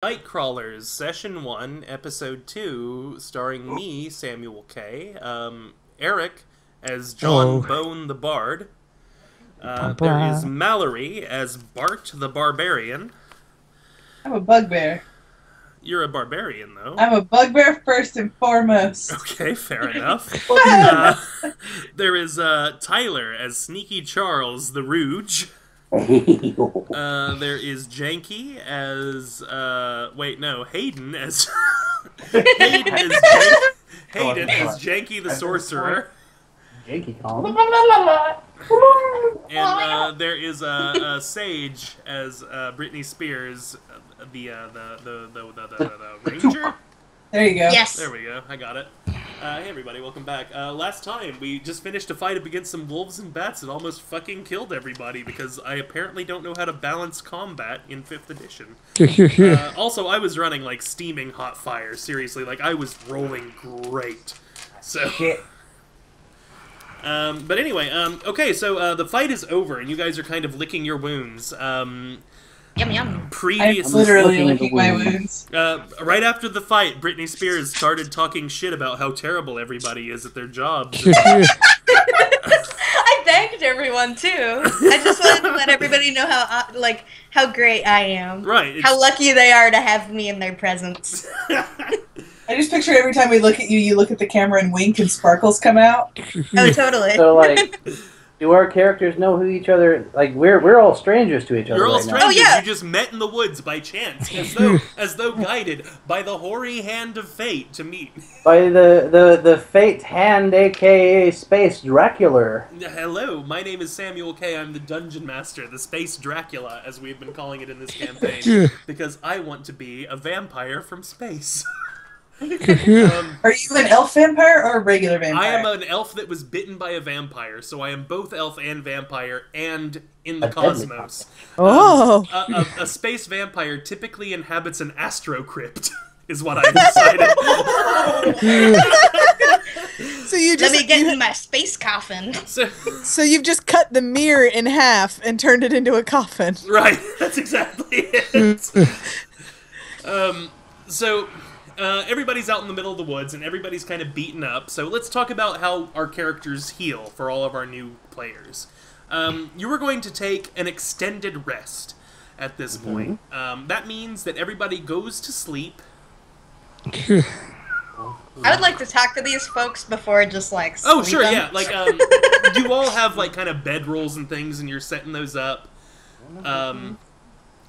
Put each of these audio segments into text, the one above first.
Nightcrawlers, Session 1, Episode 2, starring me, Samuel K., Eric as John Bone the Bard. There is Mallory as Bart the Barbarian. I'm a bugbear. You're a barbarian, though. I'm a bugbear first and foremost. Okay, fair enough. There is Tyler as Sneaky Charles the Rouge. There is Janky as Hayden as Hayden as Janky the Sorcerer. Janky And there is Sage as Britney Spears, the Ranger. There you go. Yes. There we go. I got it. Hey everybody, welcome back. Last time we just finished a fight up against some wolves and bats that almost fucking killed everybody because I apparently don't know how to balance combat in 5th edition. Also, I was running like steaming hot fire. Seriously, like I was rolling great. So. But anyway, okay, so the fight is over, and you guys are kind of licking your wounds. Yum yum. I'm literally licking my wounds. Right after the fight, Britney Spears started talking shit about how terrible everybody is at their jobs. I thanked everyone too. I just wanted to let everybody know how great I am. Right. How lucky they are to have me in their presence. I just picture every time we look at you, you look at the camera and wink and sparkles come out. Oh, totally. So, like, do our characters know who each other... Like, we're all strangers to each other. You're all right strangers. Oh, yeah. You just met in the woods by chance, as though guided by the hoary hand of fate to meet. By the fate hand, a.k.a. Space Dracula. Hello, my name is Samuel K. I'm the Dungeon Master, the Space Dracula, as we've been calling it in this campaign, because I want to be a vampire from space. Are you an elf vampire or a regular vampire? I am an elf that was bitten by a vampire, so I am both elf and vampire, and in the cosmos. Oh! A space vampire typically inhabits an astrocrypt, is what I decided. So you just Let me get in my space coffin. So you've just cut the mirror in half and turned it into a coffin. Right, that's exactly it. Everybody's out in the middle of the woods, and everybody's kind of beaten up, so let's talk about how our characters heal for all of our new players. You are going to take an extended rest at this point. That means that everybody goes to sleep. I would like to talk to these folks before just, like, Oh, sure, sleeping. yeah, like, you all have, like, kind of bedrolls and things, and you're setting those up.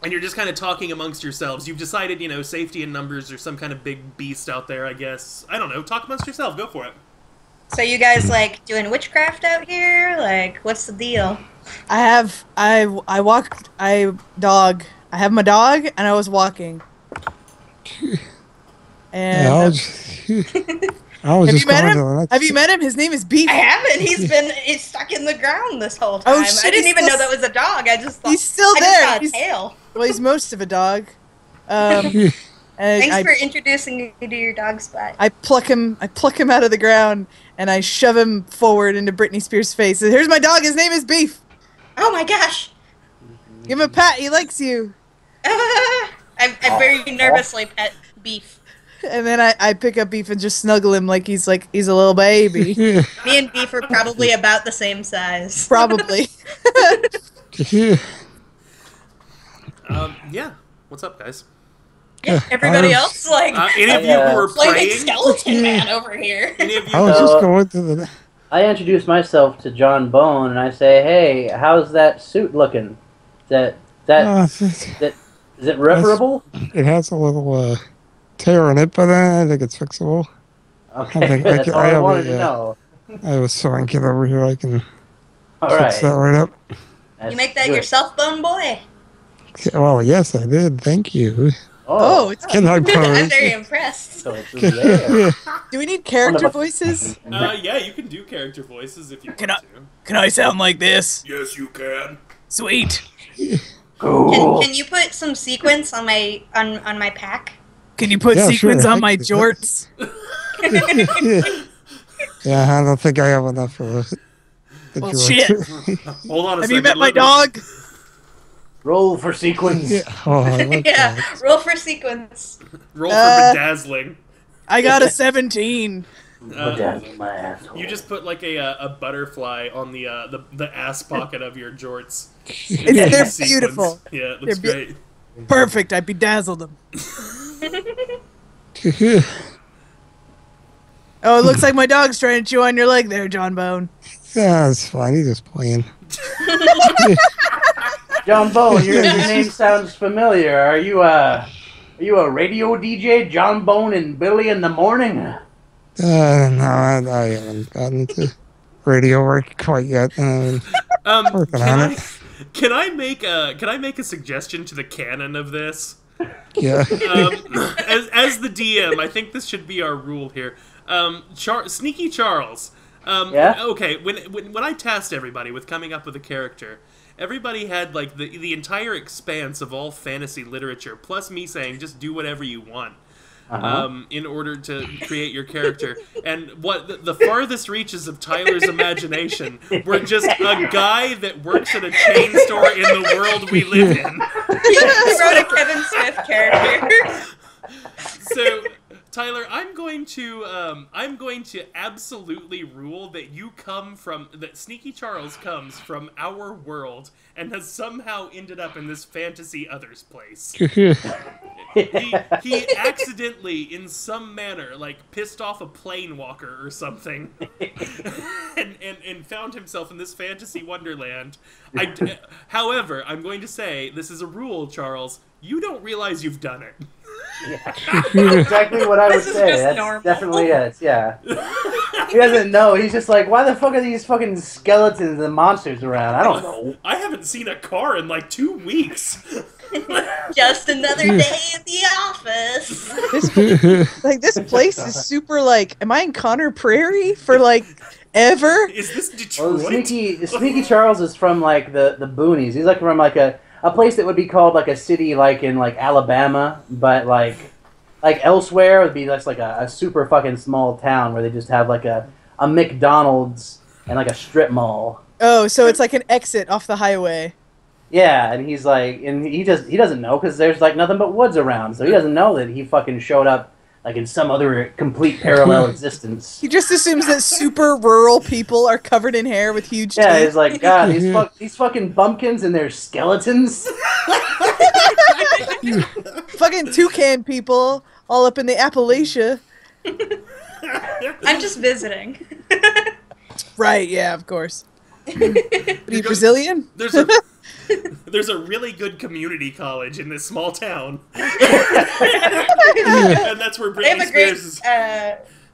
And you're just kind of talking amongst yourselves. You've decided, safety in numbers or some kind of big beast out there, I guess. I don't know. Talk amongst yourself. Go for it. So you guys, like, doing witchcraft out here? Like, what's the deal? I have my dog, and I was walking. And I was just going to the next... Have you met him? His name is Beef. I haven't. He's stuck in the ground this whole time. Oh, shit, I didn't even know that was a dog. I just thought He's still I there. just saw a tail. Well, he's most of a dog. Thanks I for introducing me to your dog spot. I pluck him out of the ground, and I shove him forward into Britney Spears' face. Here's my dog. His name is Beef. Oh my gosh! Give him a pat. He likes you. I very nervously pet Beef. And then I pick up Beef and just snuggle him like he's a little baby. Me and Beef are probably about the same size. Probably. Yeah. What's up, guys? Yeah, everybody else, like, Any of you who are playing praying? skeleton man over here. Any of you? I was just going to the... I introduce myself to John Bone, and I say, hey, how's that suit looking? Is it reparable? It has a little tear in it, but I think it's fixable. Okay, that's all I wanted to know. I was so I get over here, I can All fix that right. right up. You make that yourself, Bone Boy? Well, yes, I did. Thank you. Oh, it's Can I I'm pose? very impressed. So it's there. Do we need character voices? Yeah, you can do character voices if you want to. Can I sound like this? Yes, you can. Sweet. Cool. Can you put some sequins on my on my pack? Can you put sequins on my jorts? Yeah, I don't think I have enough for the Well, George. shit. Hold on a Have second. you met my let me- dog? Roll for sequence. Yeah. Oh, I like Yeah, that. roll for sequence. Roll for bedazzling. I got a 17. Bedazzle my asshole. You just put like a butterfly on the ass pocket of your jorts. They're Sequence. beautiful. Yeah, it looks They're great. Perfect. I bedazzled them. Oh, it looks like my dog's trying to chew on your leg there, John Bone. Yeah, it's fine. He's just playing. John Bone, your name sounds familiar. Are you a radio DJ, John Bone and Billy in the morning? No, I haven't gotten to radio work quite yet. Working on it. Can I make a suggestion to the canon of this? Yeah. As the DM, I think this should be our rule here. Sneaky Charles. Yeah? Okay, when I tasked everybody with coming up with a character, everybody had like the entire expanse of all fantasy literature, plus me saying just do whatever you want. In order to create your character. And what the farthest reaches of Tyler's imagination were just a guy that works at a chain store in the world we live in. I wrote a Kevin Smith character. So, Tyler, I'm going to absolutely rule that that Sneaky Charles comes from our world and has somehow ended up in this fantasy other's place. He accidentally, in some manner, like pissed off a plane walker or something, and found himself in this fantasy wonderland. However, I'm going to say this is a rule, Charles. You don't realize you've done it. Yeah. Exactly what I would say. That's normal. definitely it. Yeah. He doesn't know. He's just like, why the fuck are these fucking skeletons and monsters around? I don't know. I haven't seen a car in like 2 weeks. Just another day at the office. This place is super like. Am I in Connor Prairie for like ever? Is this Detroit? Well, Sneaky Charles is from like the boonies. He's like from like a place that would be called like a city like in like Alabama, but like elsewhere it would be just like a super fucking small town where they just have like a McDonald's and like a strip mall. Oh, so it's like an exit off the highway. Yeah, and he's like, and he doesn't know because there's like nothing but woods around, so he doesn't know that he fucking showed up like in some other complete parallel existence. He just assumes that super rural people are covered in hair with huge Yeah, teeth. he's like, God, these fucking bumpkins and their skeletons. Fucking toucan people all up in the Appalachia. I'm just visiting. Right, yeah, of course. Are you Brazilian? There's a really good community college in this small town. And that's where They have Britney a great Spears is.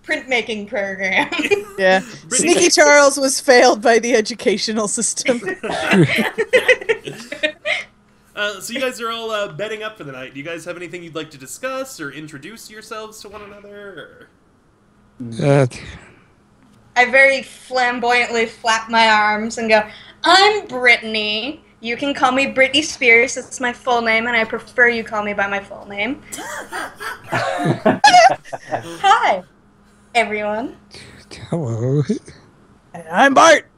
printmaking program. Yeah. Sneaky Charles was failed by the educational system. So you guys are all bedding up for the night. Do you guys have anything you'd like to discuss or introduce yourselves to one another? I very flamboyantly flap my arms and go, I'm Brittany. You can call me Britney Spears. That's my full name, and I prefer you call me by my full name. Hi, everyone. Hello. And I'm Bart.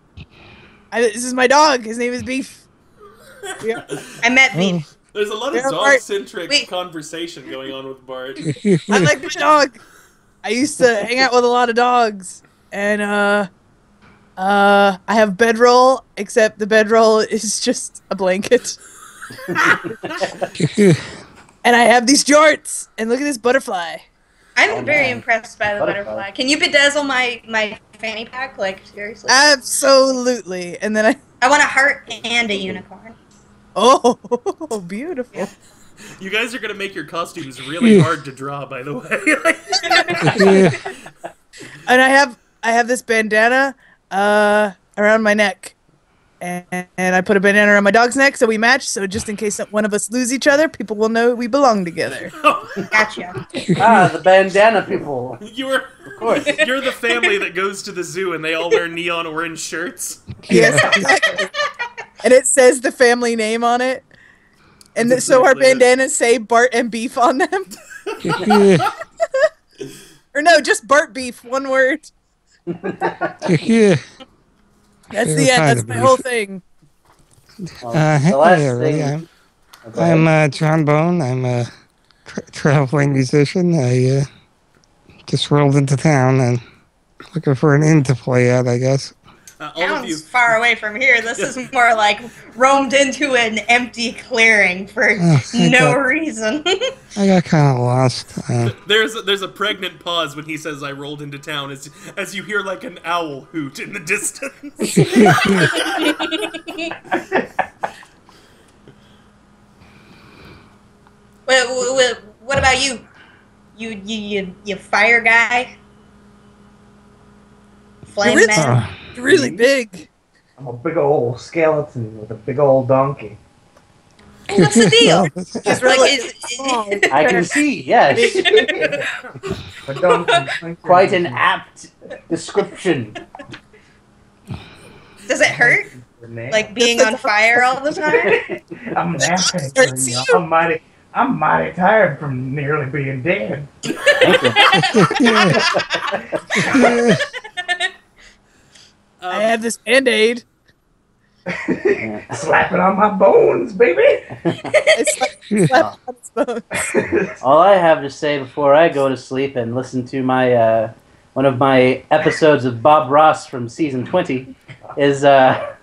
This is my dog. His name is Beef. Yeah. I met Beef. There's a lot of Yeah, dog-centric Wait. conversation going on with Bart. I like my dog. I used to hang out with a lot of dogs. And, I have bedroll, except the bedroll is just a blanket. And I have these jorts. And look at this butterfly. I'm very man. impressed by the butterfly. Can you bedazzle my fanny pack? Like, seriously? Absolutely. And then I want a heart and a unicorn. Oh, beautiful. You guys are going to make your costumes really hard to draw, by the way. And I have this bandana around my neck. And I put a bandana around my dog's neck so we match. So just in case one of us lose each other, people will know we belong together. Gotcha. The bandana people. You're the family that goes to the zoo and they all wear neon orange shirts. Yes, exactly. And it says the family name on it. And so our bandanas say Bart and Beef on them. Or no, just Bart Beef, one word. That's the end. That's my whole thing. The last really, thing Okay. I'm Trombone. I'm a traveling musician. I just rolled into town and looking for an inn to play at, I guess. All of you. Sounds far away from here. This is more like roamed into an empty clearing for no reason. I got kind of lost. There's a pregnant pause when he says I rolled into town as you hear like an owl hoot in the distance. What about you? You fire guy? Flame man? You're really big. I'm a big old skeleton with a big old donkey. What's the deal? He's really I can see, yes. A donkey. Quite an apt description. Does it hurt? Like being on fire all the time? I'm an ass. I'm mighty tired from nearly being dead. Thank you. I have this Band-Aid. Slap it on my bones, baby. I slap on his bones. All I have to say before I go to sleep and listen to my one of my episodes of Bob Ross from season 20 is I'm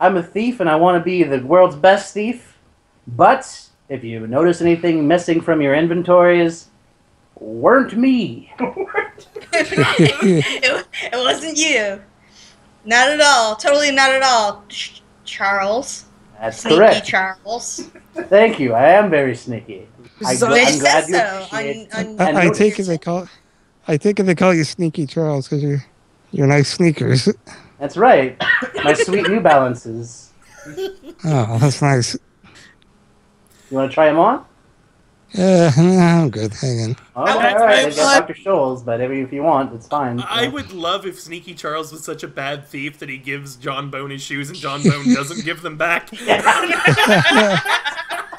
a thief and I want to be the world's best thief. But if you notice anything missing from your inventories, weren't me. it wasn't you. Not at all. Totally not at all. Charles. That's Sneaky correct. Charles. Thank you. I am very sneaky. They I'm glad said you so appreciate on- and I notice. take it they call you Sneaky Charles because you're nice sneakers. That's right. My sweet New Balances. Oh, that's nice. You want to try them on? I'm good. Hang on. All right. They got Dr. Scholl's, but if you want, it's fine. I would love if Sneaky Charles was such a bad thief that he gives John Bone his shoes and John Bone doesn't give them back.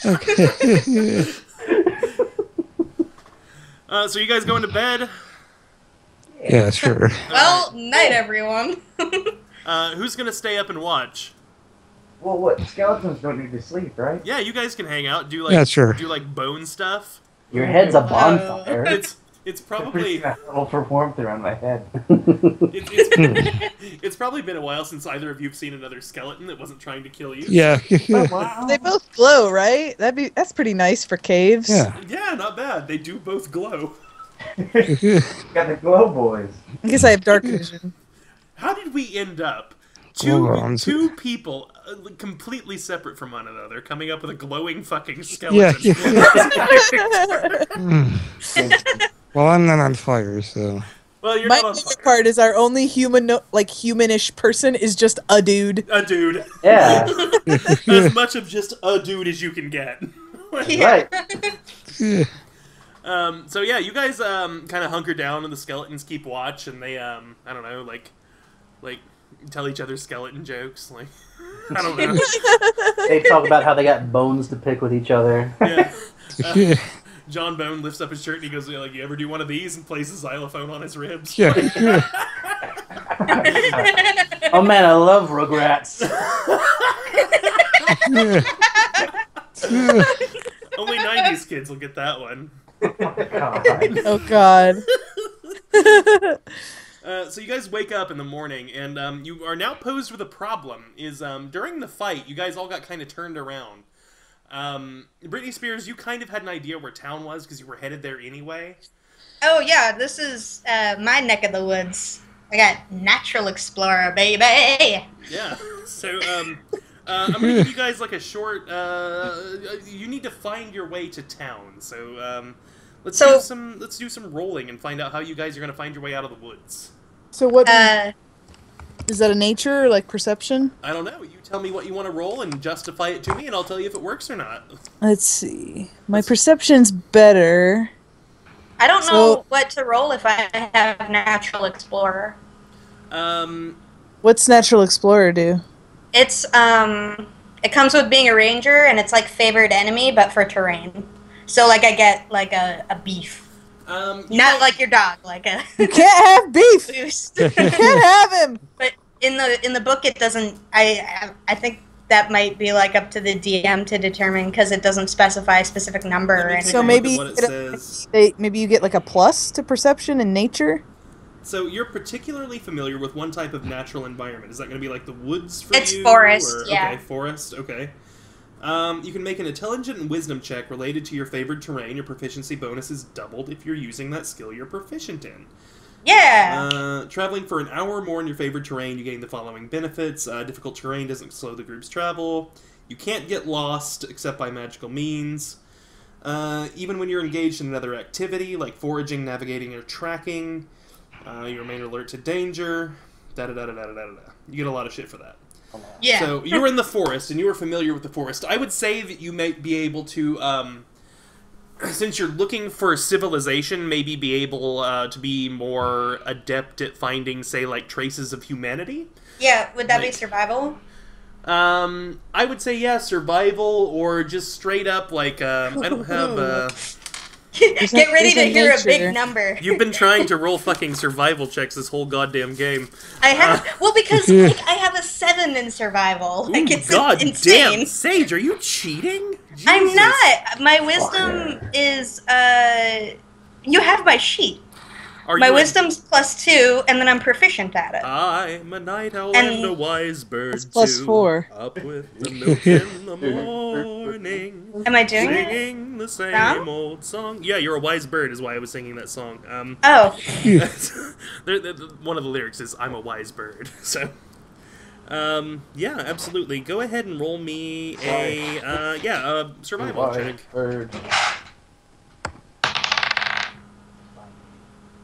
Okay. So you guys going to bed? Yeah, sure. Well, night, everyone. Who's gonna stay up and watch? Well, what? Skeletons don't need to sleep, right? Yeah, you guys can hang out. Do like Yeah, sure. do like bone stuff. Your head's a bonfire. It's probably A little for warmth around my head. it's probably been a while since either of you've seen another skeleton that wasn't trying to kill you. Yeah. They both glow, right? That's pretty nice for caves. Yeah. Yeah, not bad. They do both glow. Got the glow boys. I guess I have dark vision. How did we end up Glowworms. two people completely separate from one another coming up with a glowing fucking Yeah. skeleton? Well, I'm not on fire, so. Well, you're My not on favorite fire. part is our only humanish person is just a dude. A dude. Yeah. As much of just a dude as you can get. Right. Yeah. So yeah, you guys kind of hunker down and the skeletons keep watch and they I don't know, like tell each other skeleton jokes, like I don't know. They talk about how they got bones to pick with each other. Yeah. John Bone lifts up his shirt and he goes like, "You ever do one of these?" and plays a xylophone on his ribs. Yeah. Oh man, I love Rugrats. Only 90s kids will get that one. Oh god. So you guys wake up in the morning, and you are now posed with a problem. Is during the fight, you guys all got kind of turned around. Britney Spears, you kind of had an idea where town was because you were headed there anyway. Oh yeah, this is my neck of the woods. I got Natural Explorer, baby. Yeah. So I'm gonna give you guys like a short. You need to find your way to town. So let's do some rolling and find out how you guys are gonna find your way out of the woods. So what is that, a nature or like perception? I don't know. You tell me what you want to roll and justify it to me, and I'll tell you if it works or not. Let's see. My perception's better. I don't know what to roll if I have Natural Explorer. What's Natural Explorer do? It's it comes with being a ranger, and it's like favored enemy, but for terrain. So like I get like a beef, not like your dog, like a You can't have beef. boost. You can't have him. But in the book, it doesn't. I think that might be like up to the DM to determine because it doesn't specify a specific number or anything. So maybe what it says. maybe you get like a plus to perception and nature. So you're particularly familiar with one type of natural environment. Is that going to be like the woods for you? It's forest, yeah. Okay, forest, okay. You can make an intelligence and wisdom check related to your favored terrain. Your proficiency bonus is doubled if you're using that skill you're proficient in. Yeah! Traveling for an hour or more in your favored terrain, you gain the following benefits. Difficult terrain doesn't slow the group's travel. You can't get lost except by magical means. Even when you're engaged in another activity, like foraging, navigating, or tracking, you remain alert to danger. Da-da-da-da-da-da-da. You get a lot of shit for that. Yeah. So you were in the forest, and you were familiar with the forest. I would say that you might be able to, since you're looking for civilization, maybe be able to be more adept at finding, say, like, traces of humanity. Yeah, would that be survival? I would say, yeah, survival, or just straight up, like, I don't have, Get ready to hear a big number. You've been trying to roll fucking survival checks this whole goddamn game. I have, well, because, like, I have a 7 in survival. Like, it's God insane. damn, Sage, are you cheating? Jesus. I'm not. My wisdom is, you have my sheet. My wisdom's +2, and then I'm proficient at it. I'm a night owl and a wise bird. That's +4. Up with the milk in the morning. Am I doing singing the same old song? Yeah, you're a wise bird is why I was singing that song. One of the lyrics is "I'm a wise bird." So, yeah, absolutely. Go ahead and roll me a survival check. Bird.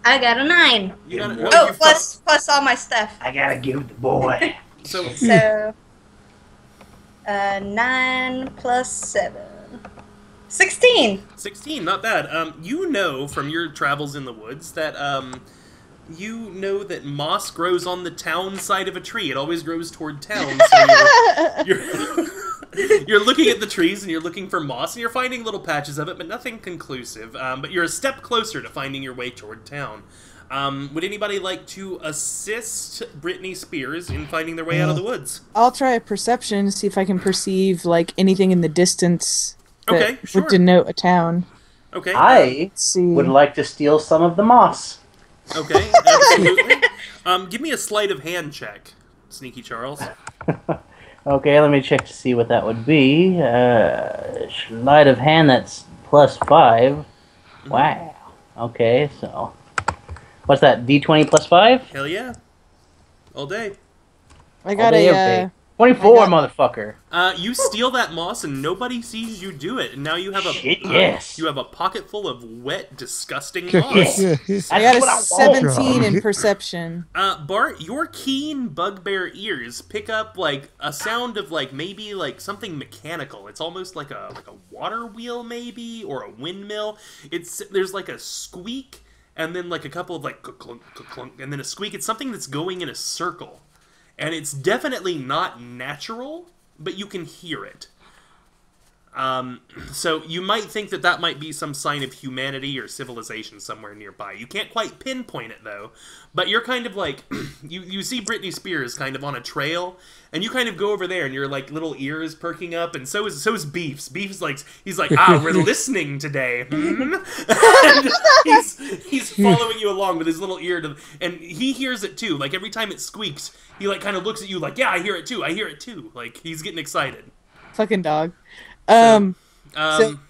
I got a 9. You got plus all my stuff. I gotta give the boy. So 9 plus 7. 16. 16, not bad. You know from your travels in the woods that you know that moss grows on the town side of a tree. It always grows toward town. So you're looking at the trees and you're looking for moss and you're finding little patches of it, but nothing conclusive. But you're a step closer to finding your way toward town. Would anybody like to assist Britney Spears in finding their way out of the woods? I'll try a perception to see if I can perceive like anything in the distance that would denote a town. Okay. I would like to steal some of the moss. Okay, absolutely. Give me a sleight of hand check, Sneaky Charles. Okay, let me check to see what that would be. Sleight of hand, that's +5. Wow. Okay, so what's that? D20 +5? Hell yeah. All day. I got a 24, motherfucker. You steal that moss and nobody sees you do it, and now you have you have a pocket full of wet, disgusting moss. I got a 17 in perception. Bart, your keen bugbear ears pick up like a sound of like maybe like something mechanical. It's almost like a water wheel maybe, or a windmill. There's like a squeak and then like a couple of like clunk, clunk, and then a squeak. It's something that's going in a circle. And it's definitely not natural, but you can hear it. So you might think that that might be some sign of humanity or civilization somewhere nearby. You can't quite pinpoint it, though. But you're kind of like, you see Britney Spears kind of on a trail, and you kind of go over there, and your like little ears perking up, and so is Beef's. Beef's like, he's like, we're listening today. And he's following you along with his little ear, and he hears it too. Like every time it squeaks, he like kind of looks at you like, yeah, I hear it too. I hear it too. Like he's getting excited. Fucking dog. So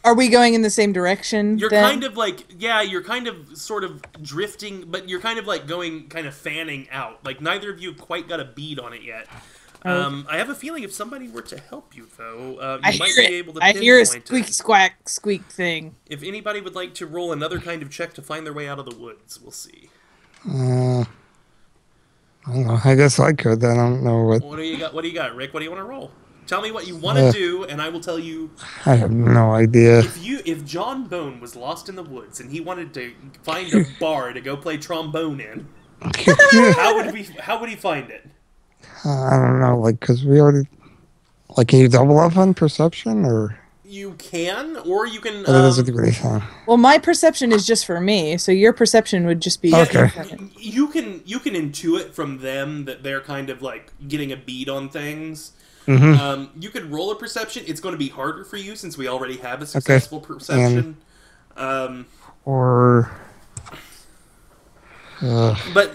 are we going in the same direction? You're kind of like, yeah, you're kind of sort of drifting, but you're kind of like going, kind of fanning out. Like neither of you quite got a bead on it yet. I have a feeling if somebody were to help you, though, you might be able to pinpoint it. I hear a squeak, squack, squeak thing. If anybody would like to roll another kind of check to find their way out of the woods, we'll see. I don't know. I guess I could. I don't know what. What do you got? What do you got, Rick? What do you want to roll? Tell me what you want to do, and I will tell you. I have no idea. If John Bone was lost in the woods and he wanted to find a bar to go play trombone in, how would he find it? I don't know, like, because we already... Like, can you double up on perception, or...? You can, or you can... That doesn't do anything. Well, my perception is just for me, so your perception would just be... Okay. You can intuit from them that they're kind of, like, getting a bead on things. You could roll a perception. It's going to be harder for you since we already have a successful perception. But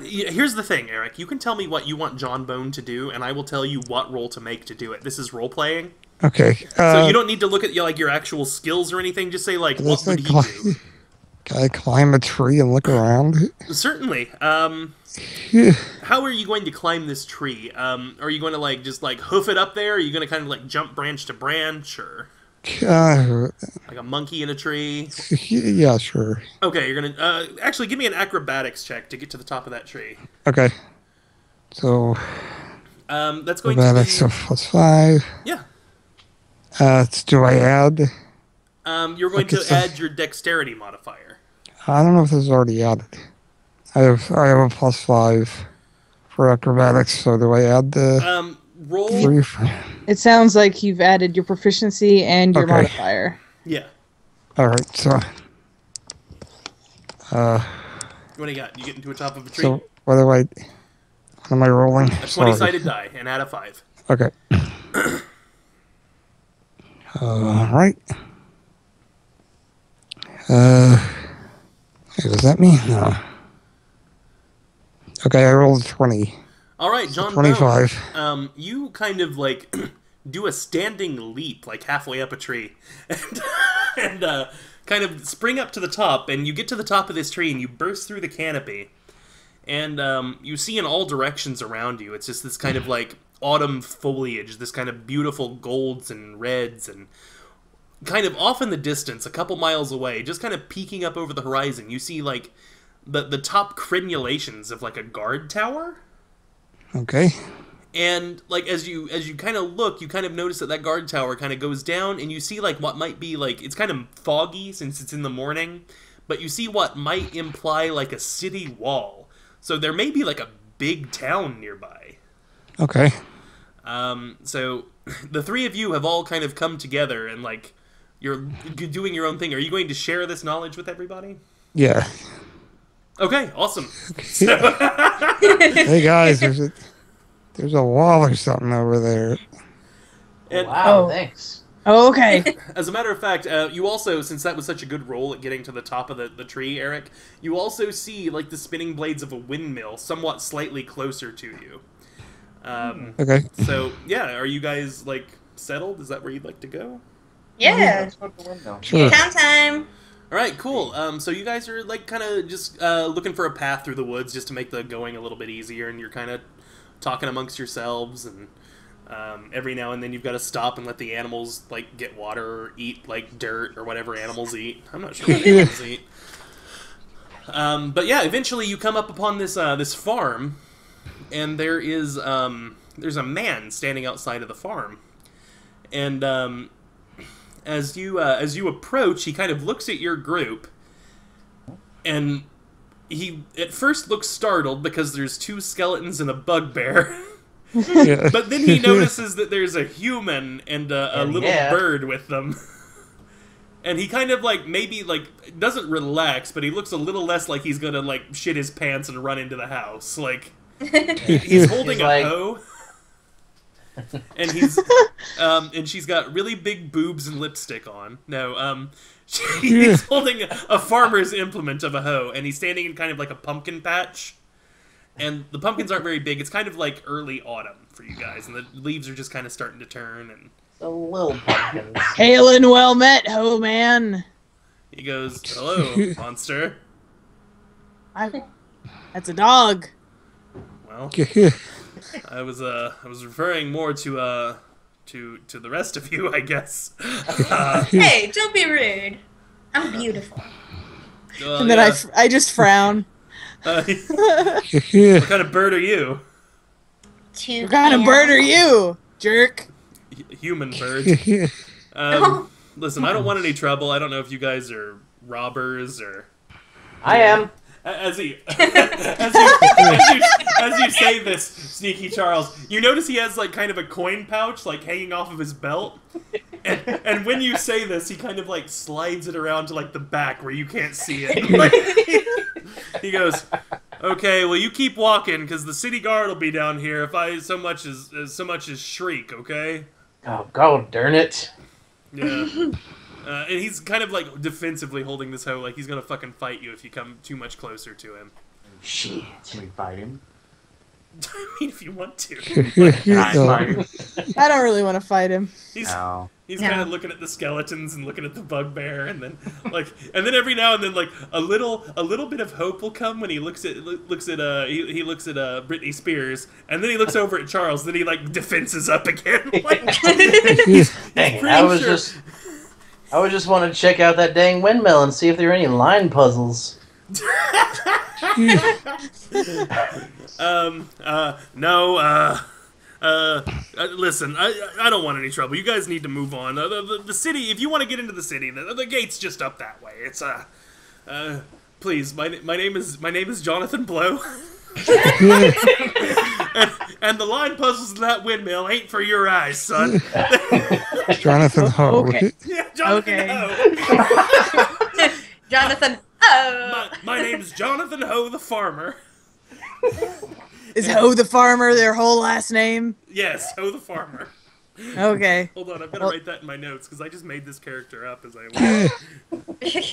here's the thing, Eric. You can tell me what you want John Bone to do, and I will tell you what roll to make to do it. This is role-playing. Okay. So you don't need to look at your actual skills or anything. Just say, what would he do? Can I climb a tree and look around? Certainly. How are you going to climb this tree? Are you going to, just hoof it up there? Are you going to kind of, jump branch to branch, or... like a monkey in a tree? Yeah, sure. Okay, you're gonna actually give me an acrobatics check to get to the top of that tree. Okay. So that's going acrobatics to be +5. Yeah. Do I add? You're going to add your dexterity modifier. I don't know if this is already added. I have a +5 for acrobatics. So do I add the roll? 3 It sounds like you've added your proficiency and your modifier. Yeah. Alright, so... what do you got? You get into the top of a tree? So, what am I rolling? A 20-sided die, and add a 5. Okay. Alright. Does that mean? No. Okay, I rolled 20. Alright, John 25. Bone, you kind of, do a standing leap, halfway up a tree. And kind of spring up to the top, and you get to the top of this tree, and you burst through the canopy. And you see in all directions around you, it's just this kind of, autumn foliage, this kind of beautiful golds and reds, and kind of off in the distance, a couple miles away, just kind of peeking up over the horizon, you see, the top crenulations of, a guard tower. Okay. And, as you kind of look, you kind of notice that guard tower kind of goes down, and you see, what might be, it's kind of foggy since it's in the morning, but you see what might imply, a city wall. So there may be, a big town nearby. Okay. So the three of you have all kind of come together, and, you're doing your own thing. Are you going to share this knowledge with everybody? Yeah. Okay, awesome. Hey, guys, there's a wall or something over there. And, wow, thanks. Oh, okay. As a matter of fact, you also, since that was such a good roll at getting to the top of the tree, Eric, you also see, the spinning blades of a windmill somewhat slightly closer to you. Okay. So, yeah, are you guys, settled? Is that where you'd like to go? Yeah. Sure. Town time. All right, cool. So you guys are, kind of just looking for a path through the woods just to make the going a little bit easier, and you're kind of talking amongst yourselves, and every now and then you've got to stop and let the animals get water or eat dirt or whatever animals eat. I'm not sure what animals eat. But yeah, eventually you come up upon this this farm, and there's a man standing outside of the farm, and as you approach, he kind of looks at your group, and he at first looks startled because there's 2 skeletons and a bugbear. Yeah. But then he notices that there's a human and a little bird with them. And he kind of maybe doesn't relax, but he looks a little less like he's gonna shit his pants and run into the house. He's holding a hoe. And he's and she's got really big boobs and lipstick on. No, he's holding a farmer's implement of a hoe, and he's standing in kind of a pumpkin patch. And the pumpkins aren't very big. It's kind of early autumn for you guys, and the leaves are just kind of starting to turn. And The little pumpkins. Hail and well met, ho man. He goes, "Hello, monster." That's a dog. Well, I was referring more to the rest of you, I guess. Hey, don't be rude. I'm beautiful. And then I just frown. What kind of bird are you? What kind of bird are you, jerk? Human bird. Listen, I don't want any trouble. I don't know if you guys are robbers or... I am. As you say this, Sneaky Charles, you notice he has kind of a coin pouch hanging off of his belt, and when you say this, he kind of slides it around to the back where you can't see it. He goes, Okay, well you keep walking because the city guard will be down here if I so much as shriek. Okay. Oh, God darn it. Yeah. And he's kind of like defensively holding this hoe, like he's gonna fucking fight you if you come too much closer to him. Shit. Can we fight him? I mean, if you want to. I don't really want to fight him. He's kind of looking at the skeletons and looking at the bugbear, and then every now and then like a little bit of hope will come when he looks at Britney Spears, and then he looks over at Charles. Then he like defenses up again. Like, Dang, I was just want to check out that dang windmill and see if there are any line puzzles. No, listen, I don't want any trouble. You guys need to move on. The city, if you want to get into the city, the gate's just up that way. It's, please, my name is Jonathan Blow. and the line puzzles in that windmill ain't for your eyes, son. Jonathan Ho. Okay. Yeah, Jonathan Ho. Jonathan Ho. My name's Jonathan Ho the farmer. Is Ho the farmer their whole last name? Yes, Ho the farmer. Okay. Hold on, I've got to write that in my notes because I just made this character up as I went.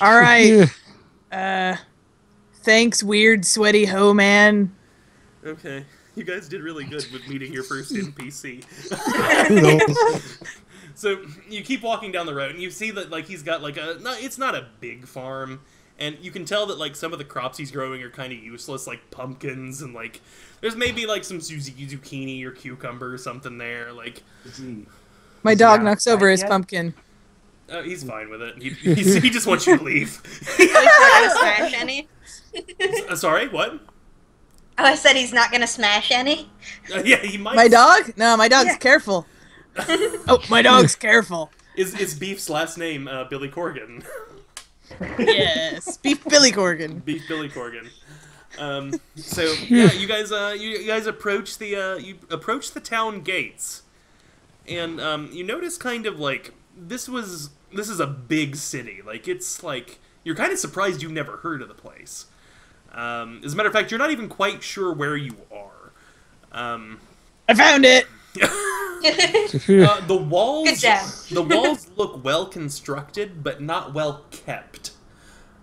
All right. Thanks, weird, sweaty Ho man. Okay, you guys did really good with meeting your first NPC. So you keep walking down the road, and you see that like he's got like it's not a big farm, and you can tell that like some of the crops he's growing are kind of useless, like pumpkins, and like there's maybe like some zucchini or cucumber or something there. Like My dog knocks over his pumpkin. He's fine with it. He just wants you to leave. He's not gonna smash any. Sorry, what? Oh, I said he's not gonna smash any. Yeah, he might. My dog? No, my dog's careful. Oh, my dog's careful. Is Beef's last name Billy Corgan? Yes, Beef Billy Corgan. Beef Billy Corgan. So yeah, you guys approach the town gates, and you notice kind of like this is a big city. Like it's like you're kind of surprised you've never heard of the place. As a matter of fact, you're not even quite sure where you are. I found it. The walls. Good job. The walls look well constructed, but not well kept.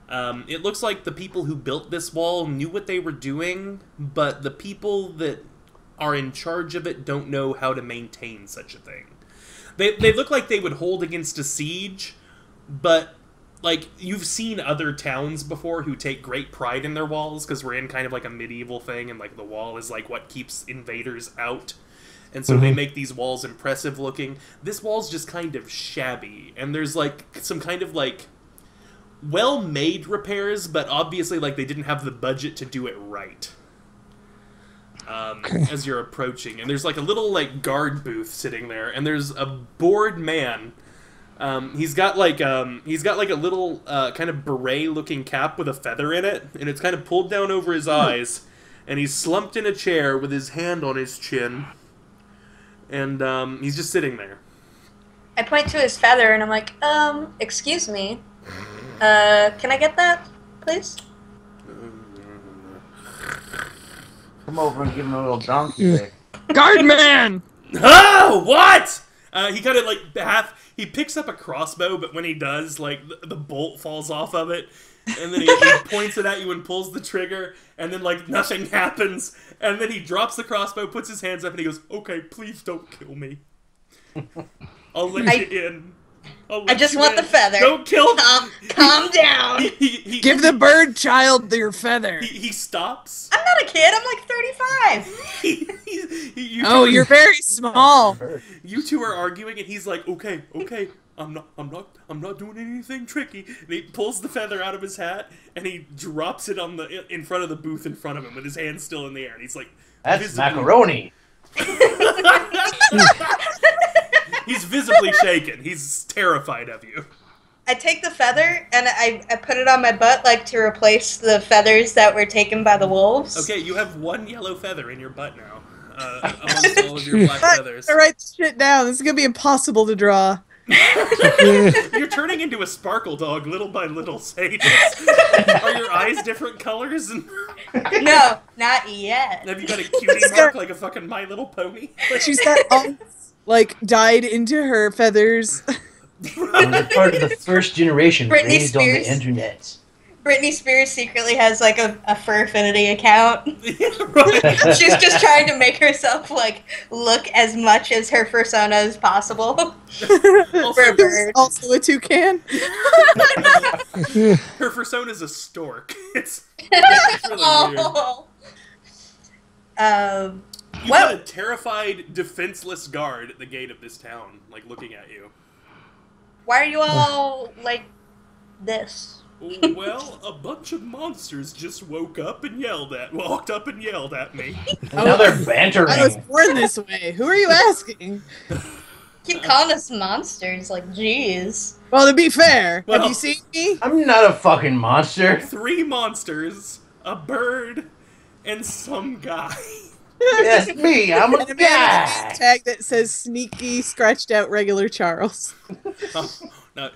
It looks like the people who built this wall knew what they were doing, but the people that are in charge of it don't know how to maintain such a thing. They look like they would hold against a siege, but like you've seen other towns before who take great pride in their walls because we're in kind of like a medieval thing, and like the wall is like what keeps invaders out. And so they make these walls impressive looking. This wall's just kind of shabby, and there's like some kind of like well-made repairs, but obviously like they didn't have the budget to do it right. As you're approaching, and there's like a little like guard booth sitting there, and there's a bored man. He's got like a little kind of beret-looking cap with a feather in it, and it's kind of pulled down over his eyes, and he's slumped in a chair with his hand on his chin. And he's just sitting there. I point to his feather and I'm like, excuse me. Can I get that, please? Come over and give him a little donkey stick. Guard man! Oh, what? He kind of like he picks up a crossbow, but when he does, like the bolt falls off of it, and then he points it at you and pulls the trigger, and then like nothing happens, and then he drops the crossbow, puts his hands up, and he goes, "Okay, please don't kill me. I'll let you in. I just want the feather. Don't kill me. Calm down. Give the bird child your feather. He stops. I'm not a kid. I'm like 35. You're very small. You two are arguing, and he's like, "Okay, I'm not doing anything tricky." And he pulls the feather out of his hat, and he drops it in front of the booth in front of him with his hand still in the air. And he's like, "That's macaroni." He's visibly shaken. He's terrified of you. I take the feather and I put it on my butt, like to replace the feathers that were taken by the wolves. Okay, you have one yellow feather in your butt now, amongst all of your black feathers. I write this shit down. This is gonna be impossible to draw. You're turning into a sparkle dog little by little, Sage. Are your eyes different colors? No, not yet. Have you got a cutie mark like a fucking My Little Pony? She's got all, like, dyed into her feathers. I was a part of the first generation Britney raised on the Spears. internet. Britney Spears secretly has like a Furfinity account. Right. She's just trying to make herself like look as much as her persona as possible. For a bird. Also a toucan. Her persona's a stork. It's really weird. You got a terrified, defenseless guard at the gate of this town, like looking at you. Why are you all like this? Well, a bunch of monsters just walked up and yelled at me. Now they're bantering. I was born this way. Who are you asking? Keep calling us monsters, like jeez. Well, to be fair, Well, have you seen me? I'm not a fucking monster. 3 monsters, a bird, and some guy. Yes, me. I'm a And a man guy. with a name tag that says sneaky, scratched out regular Charles. No,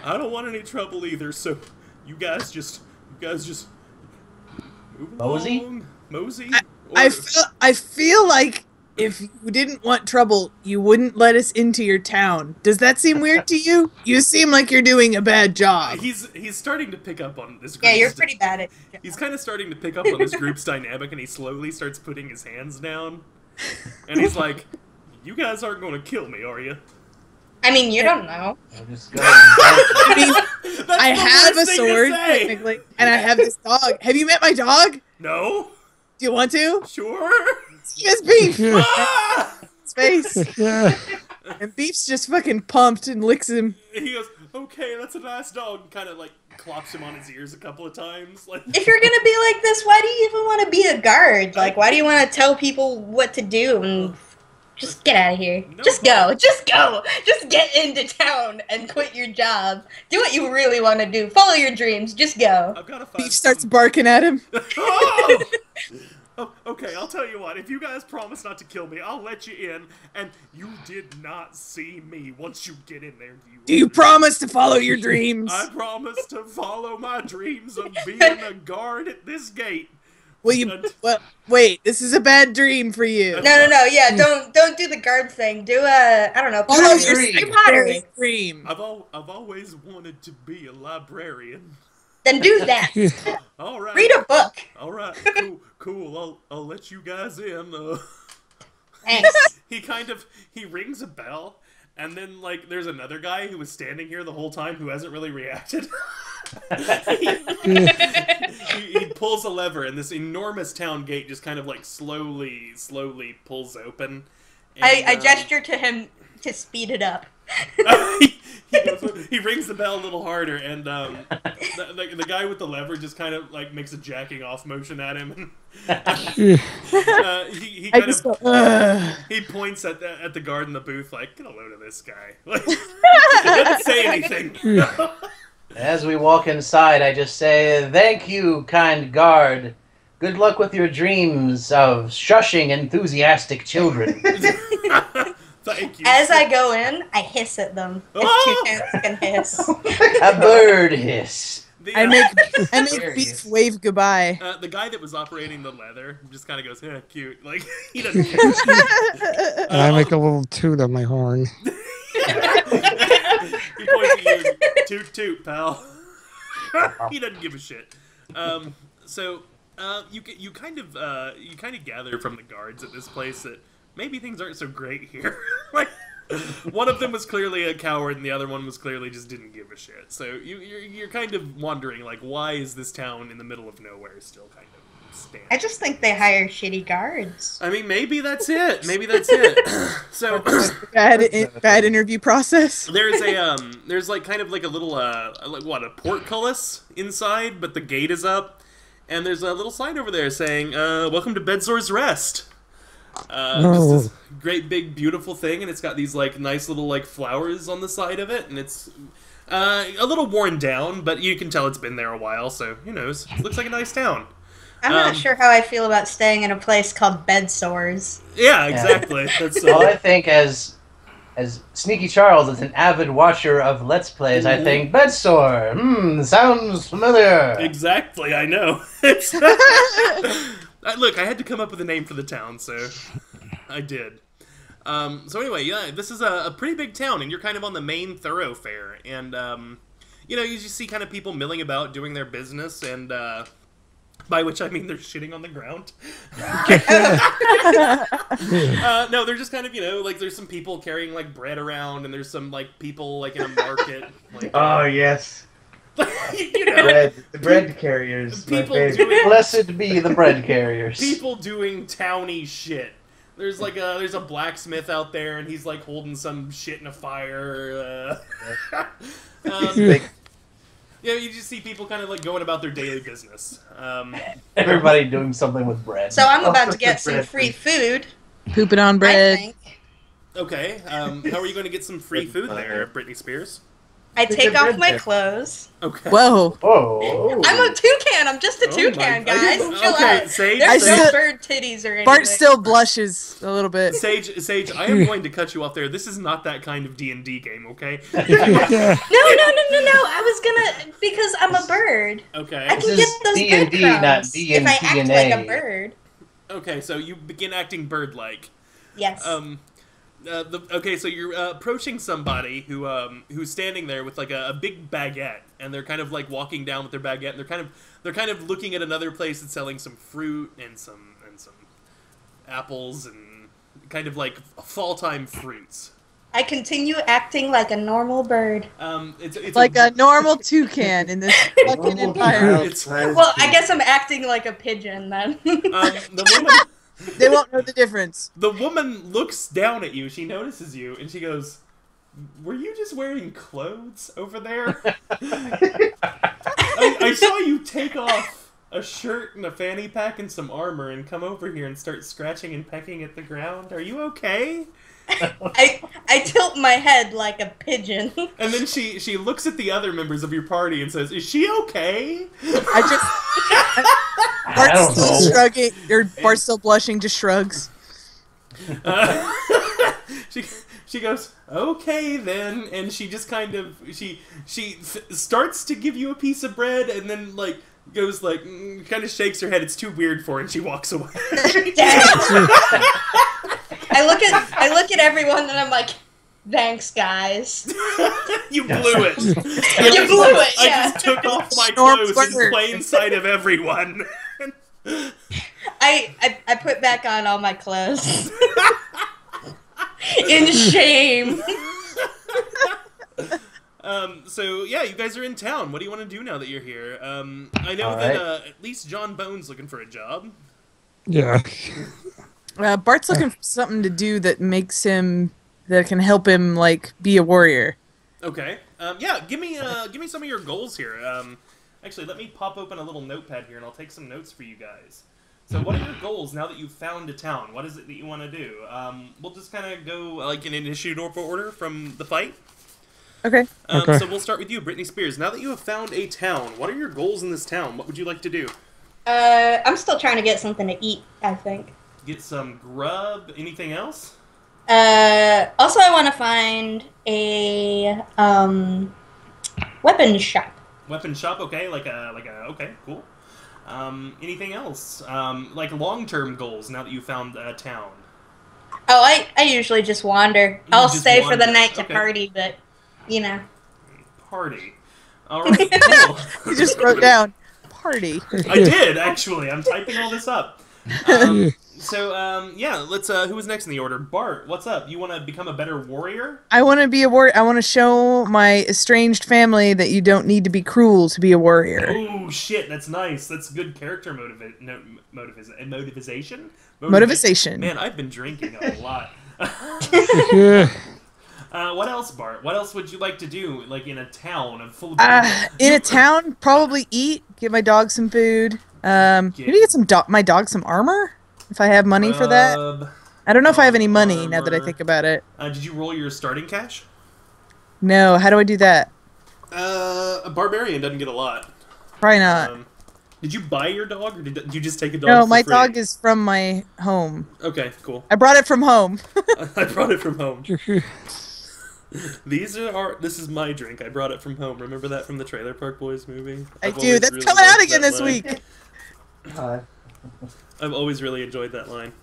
I don't want any trouble either. So, you guys just move Mosey? along. Mosey. I feel like if you didn't want trouble, you wouldn't let us into your town. Does that seem weird to you? You seem like you're doing a bad job. He's starting to pick up on this. Yeah, you're pretty bad at it. He's kind of starting to pick up on this group's dynamic, and he slowly starts putting his hands down. And he's like, "You guys aren't going to kill me, are you?" I mean, you don't know. I'm just going I mean, That's I the have a worst thing to sword, say. technically, and I have this dog. Have you met my dog? No. Do you want to? Sure. He has beef. Ah! Space. Yeah. And Beef's just fucking pumped and licks him. He goes, "Okay, that's a nice dog." Kind of like clops him on his ears a couple of times. Like, If you're gonna be like this, why do you even want to be a guard? Like, why do you want to tell people what to do and just get out of here? No. Just go. Just get into town and quit your job. Do what you really want to do. Follow your dreams. Just go. I've got to find. Beef starts barking at him. Oh! Oh, okay, I'll tell you what. If you guys promise not to kill me, I'll let you in. And you did not see me. Once you get in there, Do you promise to follow your dreams? I promise to follow my dreams of being a guard at this gate. Well, wait. This is a bad dream for you. No. Yeah, don't do the guard thing. Do I don't know. Follow Pottery. your Do pottery. dream. I've always wanted to be a librarian. Then do that. All right. Read a book. All right. Cool. I'll let you guys in. Thanks. He rings a bell, and then like there's another guy who was standing here the whole time who hasn't really reacted. he pulls a lever, and this enormous town gate just kind of like slowly pulls open. And, I gesture to him to speed it up. he rings the bell a little harder, and the guy with the lever just kind of like makes a jacking off motion at him. He kind of he points at the guard in the booth like, "Get a load of this guy." Like, doesn't say anything. As we walk inside, I just say, "Thank you, kind guard. Good luck with your dreams of shushing enthusiastic children." Thank you. As I go in, I hiss at them. If toucans can hiss. A bird hiss. I make Beef wave goodbye. The guy that was operating the leather just kind of goes, "Yeah, cute." Like he doesn't care. And I make a little toot on my horn. He points at you, "Toot toot, pal." He doesn't give a shit. So you kind of gather from the guards at this place that maybe things aren't so great here. Like, one of them was clearly a coward, and the other one was clearly just didn't give a shit. So you're kind of wondering, like, why is this town in the middle of nowhere still kind of standing? I just think they hire shitty guards. I mean, maybe that's it. So Bad interview process. there's like kind of like a little a portcullis inside, but the gate is up, and there's a little sign over there saying, "Welcome to Bedsore's Rest." This great big beautiful thing, and it's got these like nice little like flowers on the side of it, and it's a little worn down, but you can tell it's been there a while, so who knows. It looks like a nice town. I'm not sure how I feel about staying in a place called Bed Sores. Yeah, exactly. That's Well, I think as As Sneaky Charles is an avid watcher of Let's Plays, I think, Bedsore, sounds familiar. Exactly, I know. Look, I had to come up with a name for the town, so I did. So anyway, yeah, this is a pretty big town, and you're kind of on the main thoroughfare, and, you know, you just see kind of people milling about, doing their business, and, by which I mean they're shitting on the ground. No, they're just kind of, you know, like, there's some people carrying, like, bread around, and there's some, like, people, like, in a market. Like, oh, yes. You know, the bread carriers. Blessed be the bread carriers. People doing towny shit. There's like there's a blacksmith out there, and he's like holding some shit in a fire. Yeah, you just see people kind of like going about their daily business. Everybody doing something with bread. So I'm about to get some free food. Pooping on bread. I think. Okay, how are you going to get some free food there, Britney Spears? I take off my clothes. Okay. Whoa. Oh. I'm a toucan. I'm just a toucan, guys. Chill out. Sage, There's no Sage. bird titties or anything. Bart still blushes a little bit. Sage, I am going to cut you off there. This is not that kind of D&D game, okay? No. I was gonna because I'm a bird. Okay. I can get those D&D, breadcrumbs not if I act D&DNA. like a bird. Okay, so you begin acting bird-like. Yes. Okay, so you're approaching somebody who's standing there with like a big baguette, and they're kind of like walking down with their baguette, and they're kind of looking at another place that's selling some fruit and some apples and kind of like fall-time fruits. I continue acting like a normal bird. It's Like a normal toucan in this fucking environment. Well, I guess I'm acting like a pigeon then. The woman. They won't know the difference. The woman looks down at you. She notices you, and she goes, "Were you just wearing clothes over there? I saw you take off a shirt and a fanny pack and some armor and come over here and start scratching and pecking at the ground. Are you okay?" I tilt my head like a pigeon. And then she looks at the other members of your party and says, "Is she okay?" Bart's still shrugging, or Bart's still blushing, just shrugs. She goes, "Okay then," and she just kind of starts to give you a piece of bread, and then like goes like kind of shakes her head. It's too weird for her, and she walks away. I look at everyone and I'm like, "Thanks, guys." You blew it. You blew it. I Yeah. just took off my clothes in plain sight of everyone. I put back on all my clothes in shame. So yeah, you guys are in town. What do you want to do now that you're here? I know that at least John Bone's looking for a job. Yeah. Bart's looking for something to do that can help him like be a warrior. Okay. Yeah. Give me some of your goals here. Actually, let me pop open a little notepad here, and I'll take some notes for you guys. So, what are your goals now that you've found a town? What is it that you want to do? We'll just kind of go like in initiative order from the fight. Okay. Okay. So we'll start with you, Britney Spears. Now that you have found a town, what are your goals in this town? What would you like to do? I'm still trying to get something to eat, I think. Get some grub? Anything else? Also, I want to find a weapons shop. Weapon shop, okay, okay, cool. Anything else? Like long-term goals now that you found a town? Oh, I usually just wander. I'll just stay for the wander. night to Okay. party, but, you know. Party. Alright, cool. He just wrote down party. I did, actually. I'm typing all this up. Yeah, let's, who was next in the order? Bart, what's up? You want to become a better warrior? I want to be a warrior. I want to show my estranged family that you don't need to be cruel to be a warrior. Oh, shit, that's nice. That's good character motivation? Motivation. Man, I've been drinking a lot. Yeah. What else, Bart? What else would you like to do, like, in a town full of people? In a town, probably eat, give my dog some food. Maybe get my dog some armor? If I have money for that. I don't know if I have any money now that I think about it. Did you roll your starting cash? No, how do I do that? A barbarian doesn't get a lot. Probably not. Did you buy your dog, or did you just take a dog? No, for my free? dog is from my home. Okay, cool. I brought it from home. I brought it from home. This is my drink. I brought it from home. Remember that from the Trailer Park Boys movie? I do. That's coming out again this week. I've always really enjoyed that line.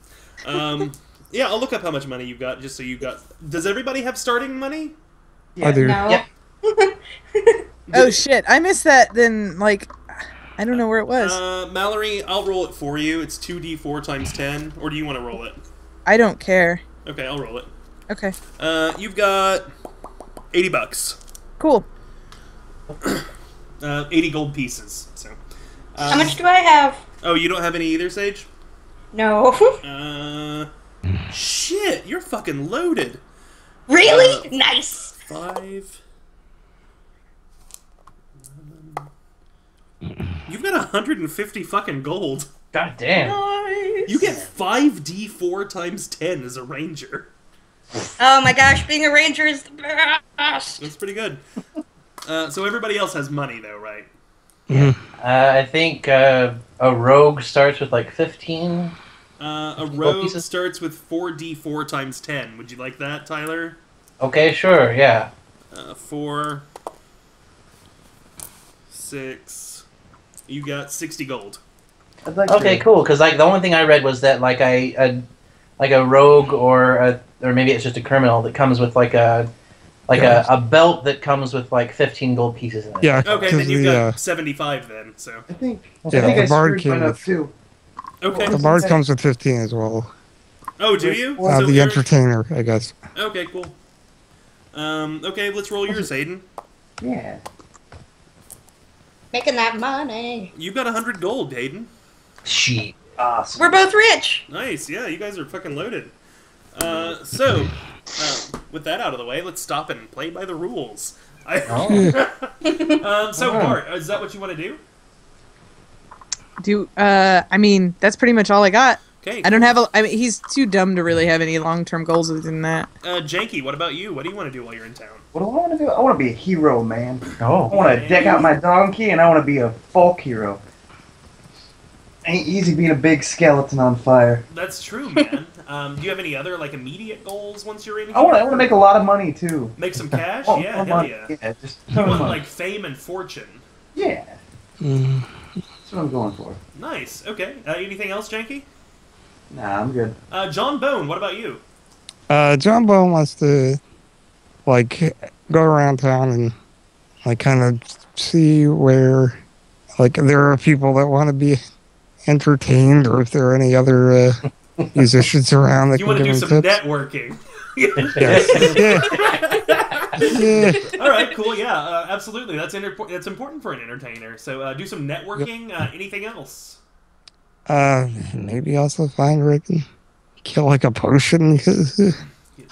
Yeah, I'll look up how much money you got, just so you got... Does everybody have starting money? Yeah. I do. No. Yeah. Oh shit! I missed that. Then like, I don't know where it was. Mallory, I'll roll it for you. It's 2d4 times 10, or do you want to roll it? I don't care. Okay, I'll roll it. Okay. You've got $80. Cool. 80 gold pieces. So. How much do I have? Oh, you don't have any either, Sage? No. Shit, you're fucking loaded. Really? Nice. 5. You've got 150 fucking gold. God damn. Nice. You get 5d4 times 10 as a ranger. Oh my gosh, being a ranger is the best. That's pretty good. So everybody else has money, though, right? I think a rogue starts with like 15. A rogue starts with 4d4 times 10. Would you like that, Tyler? Okay, sure, yeah. 4, 6. You got 60 gold. Okay, cool. Because like the only thing I read was that like a rogue or maybe it's just a criminal that comes with like a belt that comes with like 15 gold pieces in it. Yeah. Okay, then you've got 75 then. So I think the I bard screwed mine came up with. too. okay. The bard comes with 15 as well. Oh, do you? The you're- entertainer, I guess. Okay, cool. Okay, let's roll yours, Aiden. Yeah. Making that money. You've got 100 gold, Aiden. Shit. Awesome. We're both rich. Nice, yeah, you guys are fucking loaded. With that out of the way, let's stop and play by the rules. So, Bart, is that what you want to do? I mean, that's pretty much all I got. Okay. I don't have I mean, he's too dumb to really have any long-term goals other than that. Janky, what about you? What do you want to do while you're in town? What do I want to do? I want to be a hero, man. Oh. I want to deck out my donkey, and I want to be a folk hero. Ain't easy being a big skeleton on fire. That's true, man. Do you have any other like immediate goals once you're in here? I want to make a lot of money too. Make some cash? Oh, Yeah, hell money. yeah. Yeah, just You ton of want money. like fame and fortune. Yeah, that's what I'm going for. Nice. Okay. Anything else, Janky? Nah, I'm good. John Bone, what about you? John Bone wants to, like, go around town and, like, kind of see where, like, there are people that want to be entertained, or if there are any other musicians around that You can want to give do him some tips. networking. Yeah. All right, cool. Yeah, absolutely. That's important for an entertainer. So do some networking. Anything else? Maybe also find where I can kill like a potion.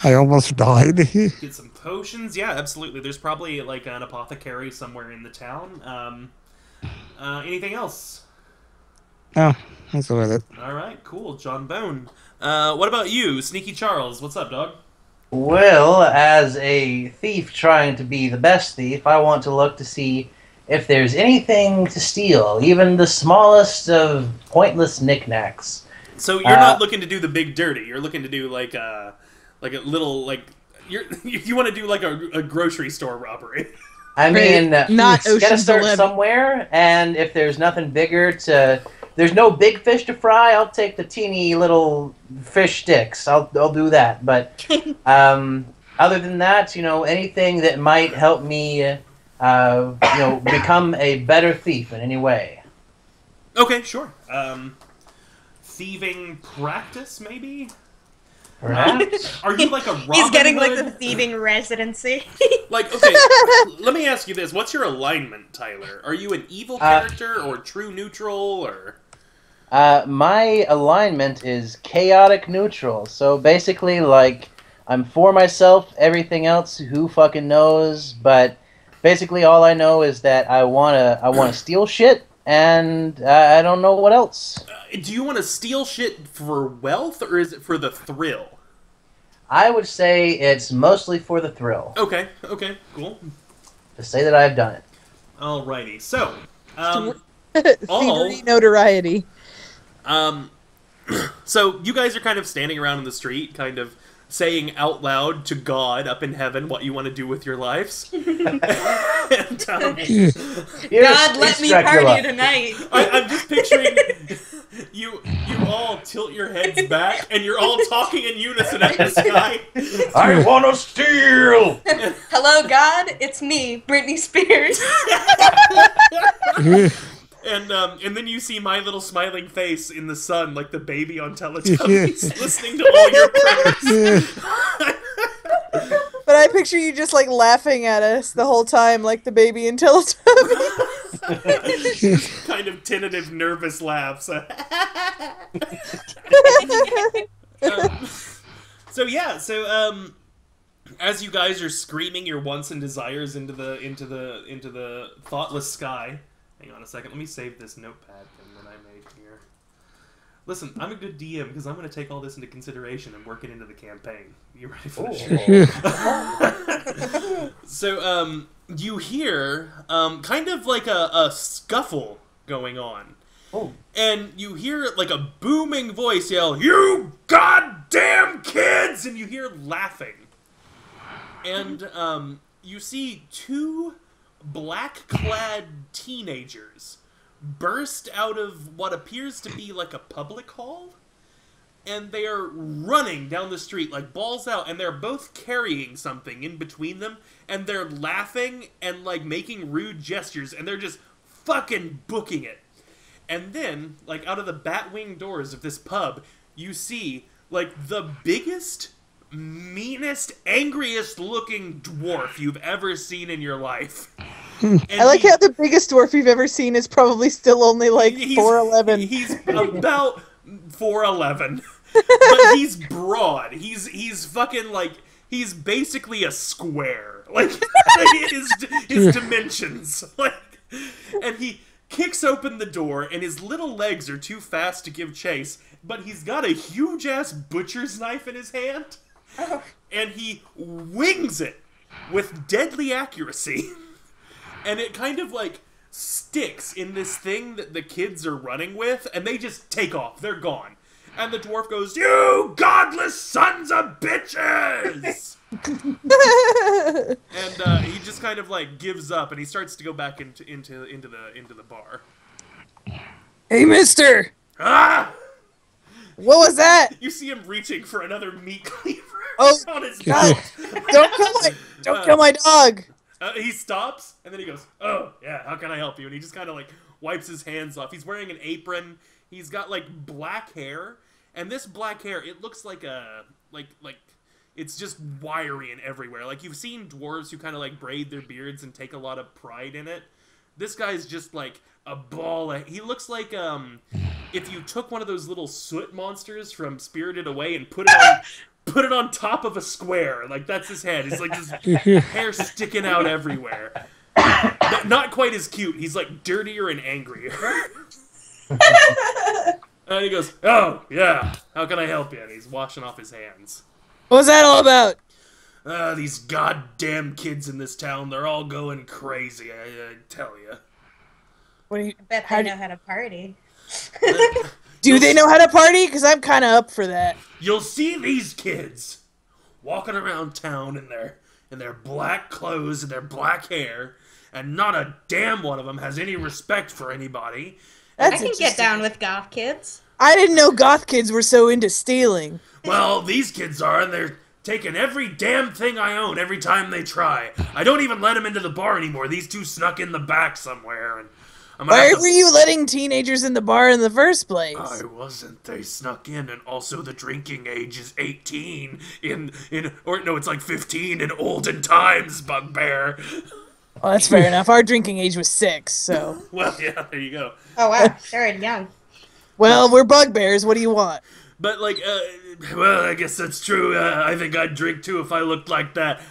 I almost died. Get some potions. Yeah, absolutely. There's probably like an apothecary somewhere in the town. Anything else? No, that's about it. All right, cool. John Bone. What about you, Sneaky Charles? What's up, dog? Well, as a thief trying to be the best thief, I want to look to see if there's anything to steal, even the smallest of pointless knickknacks. So you're not looking to do the big dirty. You're looking to do like a little like you want to do like a grocery store robbery. I mean, Not gotta Ocean's start 11. somewhere, and if there's nothing bigger there's no big fish to fry, I'll take the teeny little fish sticks. I'll do that. But other than that, anything that might help me, become a better thief in any way. Okay, sure. Thieving practice, maybe? Perhaps? Are you like a Robin He's getting like Hood? the thieving residency. Like, okay, let me ask you this. What's your alignment, Tyler? Are you an evil character or true neutral or... My alignment is chaotic neutral. So basically, like, I'm for myself, everything else, who fucking knows, but basically all I know is that I wanna steal shit, and I don't know what else. Do you want to steal shit for wealth, or is it for the thrill? I would say it's mostly for the thrill. Okay, cool. To say that I've done it. Alrighty, so, Thievery notoriety. So you guys are kind of standing around in the street, kind of saying out loud to God up in heaven what you want to do with your lives. And, God, let me party tonight. I'm just picturing you all tilt your heads back, and you're all talking in unison at the sky. I want to steal! Hello, God, it's me, Britney Spears. And then you see my little smiling face in the sun, like the baby on Teletubbies, listening to all your prayers. But I picture you just like laughing at us the whole time, like the baby in Teletubbies. Kind of tentative, nervous laughs. So as you guys are screaming your wants and desires into the thoughtless sky. Hang on a second, let me save this notepad thing that I made here. Listen, I'm a good DM because I'm going to take all this into consideration and work it into the campaign. You ready for this? So, you hear kind of like a scuffle going on. Oh. And you hear like a booming voice yell, "You goddamn kids!" And you hear laughing. And you see two black-clad teenagers burst out of what appears to be like a public hall, and they are running down the street like balls out, and they're both carrying something in between them, and they're laughing and like making rude gestures, and they're just fucking booking it. And then, like, out of the bat-wing doors of this pub, you see like the biggest, meanest, angriest looking dwarf you've ever seen in your life. I like how the biggest dwarf you've ever seen is probably still only like 4'11". He's about 4'11", but he's broad. He's fucking like, he's basically a square. Like his dimensions. Like, and he kicks open the door, and his little legs are too fast to give chase, but he's got a huge ass butcher's knife in his hand. And he wings it with deadly accuracy. And it kind of like sticks in this thing that the kids are running with, and they just take off. They're gone. And the dwarf goes, "You godless sons of bitches!" And he just kind of like gives up, and he starts to go back into the bar. Hey, mister! Ah! What was that? You see him reaching for another meat cleaver on his God! Don't kill my dog! He stops, and then he goes, "Oh, yeah, how can I help you?" And he just kind of, like, wipes his hands off. He's wearing an apron. He's got, like, black hair. And this black hair, it looks like a, like, it's just wiry and everywhere. Like, you've seen dwarves who kind of, like, braid their beards and take a lot of pride in it. This guy's just, like, a ball of... He looks like, if you took one of those little soot monsters from Spirited Away and put it on top of a square. Like, that's his head. It's like just hair sticking out everywhere. Not quite as cute. He's like dirtier and angrier. And he goes, "Oh, yeah, how can I help you?" And he's washing off his hands. What was that all about? These goddamn kids in this town, they're all going crazy, I tell you. I bet they know how to party. Do they know how to party? Because I'm kind of up for that. You'll see these kids walking around town in their black clothes and their black hair, and not a damn one of them has any respect for anybody. I can get down with goth kids. I didn't know goth kids were so into stealing. Well, these kids are, and they're taking every damn thing I own every time they try. I don't even let them into the bar anymore. These two snuck in the back somewhere, and why were you letting teenagers in the bar in the first place? I wasn't. They snuck in, and also the drinking age is 18 it's like 15 in olden times, Bugbear. Well, that's fair enough. Our drinking age was 6, so... Well, yeah, there you go. Oh, wow. They're young. Well, we're bugbears. What do you want? But, like, well, I guess that's true. I think I'd drink, too, if I looked like that.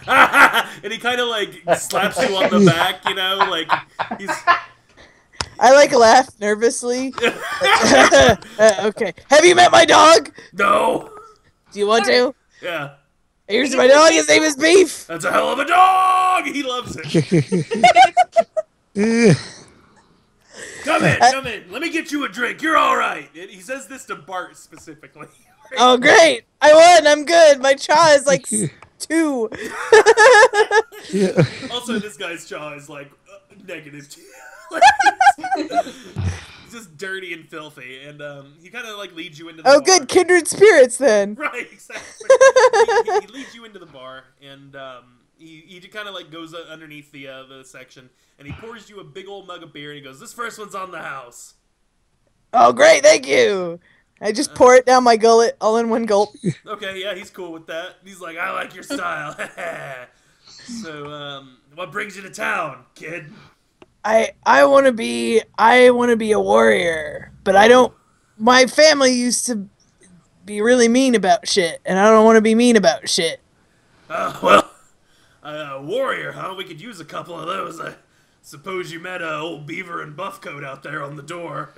And he kind of, like, slaps you on the back, you know? Like, he's... I, like, laugh nervously. Okay. Have you met my dog? No. Do you want to? Yeah. Here's my dog. His name is Beef. That's a hell of a dog. He loves it. Come in. Let me get you a drink. You're all right. And he says this to Bart specifically. Oh, great. I won. I'm good. My jaw is like 2. Yeah. Also, this guy's jaw is like -2. He's just dirty and filthy, and he kind of like leads you into the bar. Good. Kindred spirits, then. Right, exactly. he leads you into the bar, and he kind of like goes underneath the section, and he pours you a big old mug of beer, and he goes, "This first one's on the house." Oh, great. Thank you. I just pour it down my gullet all in one gulp. Okay, yeah, he's cool with that. He's like, "I like your style." So, what brings you to town, kid? I want to be a warrior, but I don't. My family used to be really mean about shit, and I don't want to be mean about shit. Well, warrior, huh? We could use a couple of those. I suppose you met old Beaver and Buffcoat out there on the door.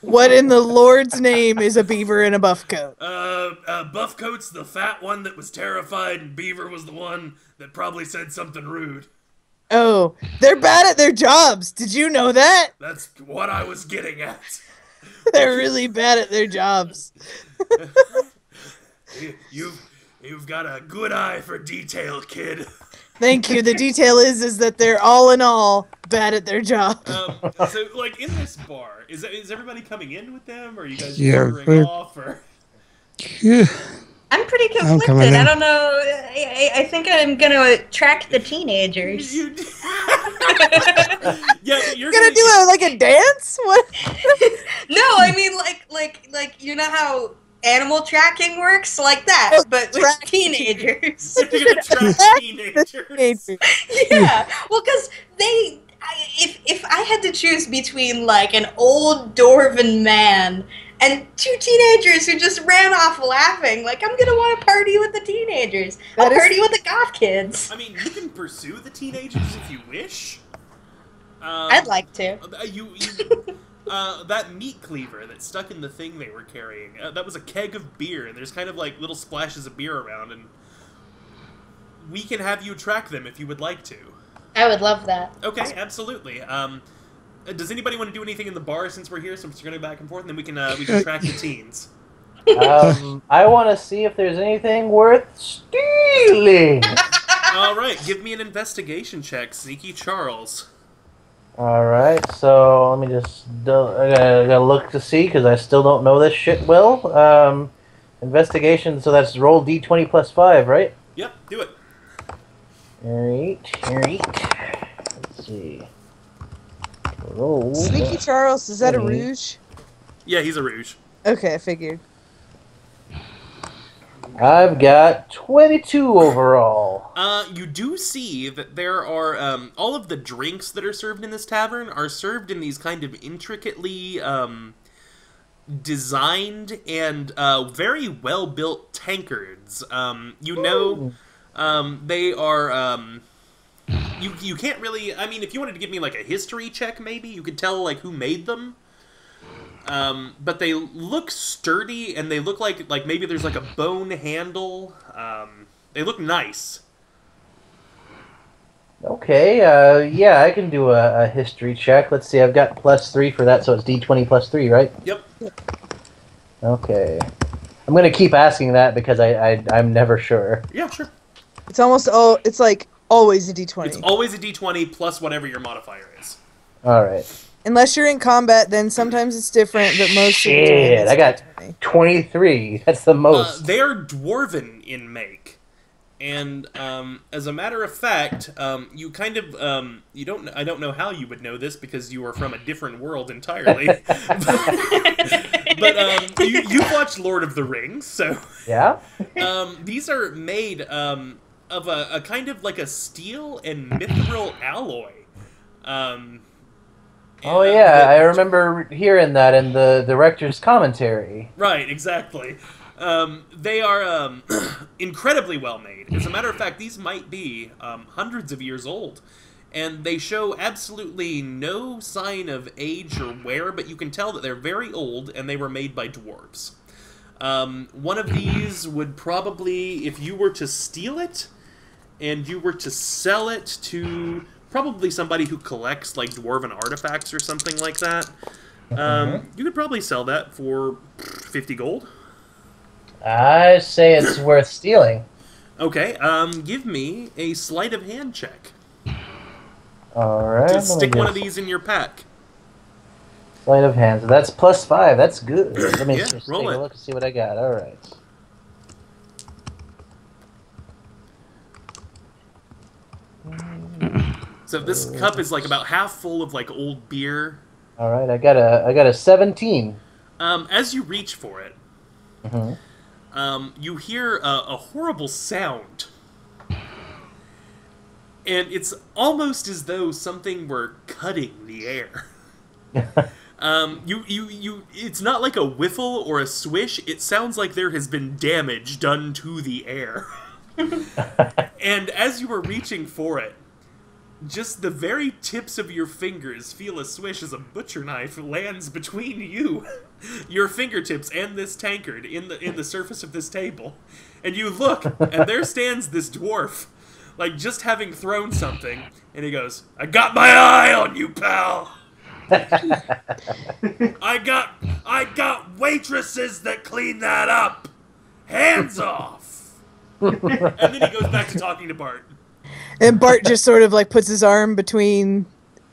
What in the Lord's name is a beaver in a buff coat? Buffcoat's the fat one that was terrified, and Beaver was the one that probably said something rude. Oh, they're bad at their jobs. Did you know that? That's what I was getting at. They're really bad at their jobs. You've got a good eye for detail, kid. Thank you. The detail is that they're all in all bad at their job. So, like, in this bar, is everybody coming in with them, or are you guys wandering off, or? Yeah. I'm pretty conflicted. I don't know. I think I'm going to attract the teenagers. Yeah, you're gonna do a dance? What? No, I mean like you know how animal tracking works, like that, but with teenagers. You're gonna track teenagers. Yeah, well, because if I had to choose between like an old dwarven man and 2 teenagers who just ran off laughing, like, I'm gonna want to party with the teenagers. I'll party with the goth kids. I mean, you can pursue the teenagers if you wish. I'd like to. That meat cleaver that stuck in the thing they were carrying, that was a keg of beer, and there's kind of like little splashes of beer around, and we can have you track them if you would like to. I would love that. Okay, absolutely. Does anybody want to do anything in the bar since we're here, since we're going back and forth, and then we can track the teens? I want to see if there's anything worth stealing. All right, give me an investigation check, Sneaky Charles. All right, so let me just I gotta look to see because I still don't know this shit well. Investigation, so that's roll d20 plus 5, right? Yep, do it. All right. Let's see. Roll. Sneaky Charles, is that a rouge? Yeah, he's a rouge. Okay, I figured. I've got 22 overall. You do see that there are, all of the drinks that are served in this tavern are served in these kind of intricately, designed and, very well-built tankards. They are, you can't really, I mean, if you wanted to give me, like, a history check, maybe, you could tell, like, who made them. But they look sturdy, and they look like maybe there's like a bone handle. They look nice. Okay, yeah, I can do a history check. Let's see, I've got +3 for that, so it's d20 plus 3, right? Yep. Okay. I'm gonna keep asking that because I'm never sure. Yeah, sure. It's it's like always a d20. It's always a d20 plus whatever your modifier is. Alright. Unless you're in combat, then sometimes it's different, but most of the time Shit, I got 23. That's the most. They are dwarven in make. And, as a matter of fact, you kind of, I don't know how you would know this because you are from a different world entirely. But you've watched Lord of the Rings, so. Yeah? These are made, of a kind of like a steel and mithril alloy. Oh yeah, I remember hearing that in the director's commentary. Right, exactly. They are incredibly well made. As a matter of fact, these might be hundreds of years old. And they show absolutely no sign of age or wear, but you can tell that they're very old and they were made by dwarves. One of these would probably, if you were to steal it and you were to sell it to probably somebody who collects like dwarven artifacts or something like that. You could probably sell that for 50 gold. I say it's worth stealing. Okay, give me a sleight of hand check. Alright. Just stick one of these in your pack. Sleight of hand. So that's +5. That's good. Let me Yeah, just roll take it. a look and see what I got. Alright. So this cup is like about half full of like old beer. Alright, I got a 17. As you reach for it, you hear a horrible sound. And it's almost as though something were cutting the air. It's not like a whiffle or a swish. It sounds like there has been damage done to the air. And as you were reaching for it, just the very tips of your fingers feel a swish as a butcher knife lands between your fingertips, and this tankard in the surface of this table. And you look, and there stands this dwarf, like just having thrown something, and he goes, "I got my eye on you, pal. I got waitresses that clean that up. Hands off." And then he goes back to talking to Bart. And Bart just sort of like puts his arm between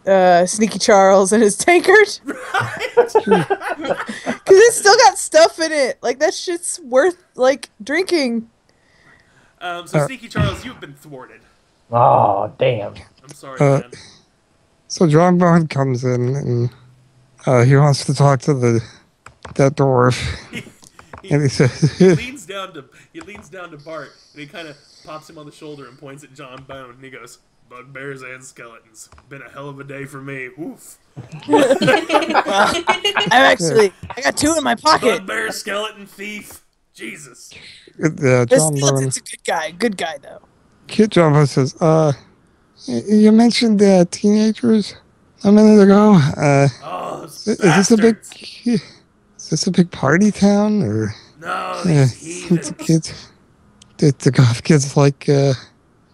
Sneaky Charles and his tankard. Because it's still got stuff in it. Like, that shit's worth, like, drinking. So, Sneaky Charles, you've been thwarted. Oh, damn. I'm sorry, man. So Trombone comes in and he wants to talk to that dwarf. And he says, he leans down to Bart, and he kind of pops him on the shoulder and points at John Bone, and he goes, "Bugbears and skeletons. Been a hell of a day for me. Woof." I got 2 in my pocket. Bugbear, skeleton, thief. Jesus. The Trombone. skeleton's a good guy. Good guy, though. Kid Trombone says, you mentioned teenagers a minute ago. Those Is this a big... bastards. Is this a big party town, or... No, these heathens. Kids... The goth kids like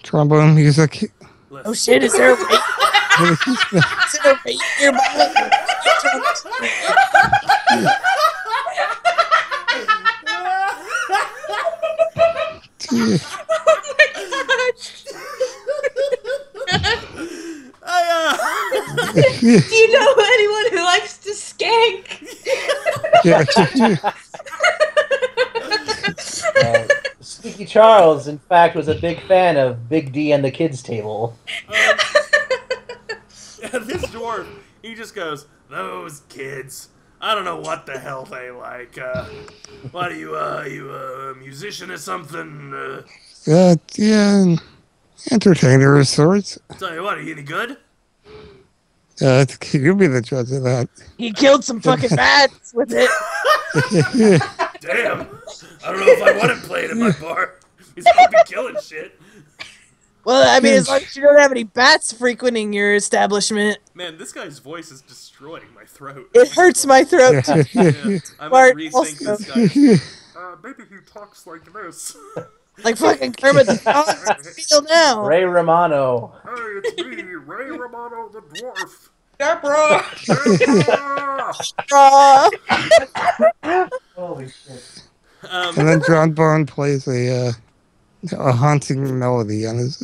trombone music. Oh shit, is there a rate? Is there a rate nearby? Do you know anyone who likes to skank? Sneaky Charles, in fact, was a big fan of Big D and the Kids Table. This dwarf, he just goes, "Those kids. I don't know what the hell they like. What are you a musician or something? Yeah, entertainer of sorts. Tell you what, are you any good?" You'll be the judge of that. He killed some fucking bats with it. Damn. I don't know if I want him playing at my bar. He's gonna be killing shit. Well, I mean, as long as you don't have any bats frequenting your establishment. Man, this guy's voice is destroying my throat. It hurts my throat. Yeah, I might Bart rethink also. this guy. Maybe he talks like this. Like fucking Kermit the Frog. I feel now. Ray Romano. Hey, it's me, Ray Romano the dwarf. Deborah! Holy shit. And then Trombone plays a haunting melody on his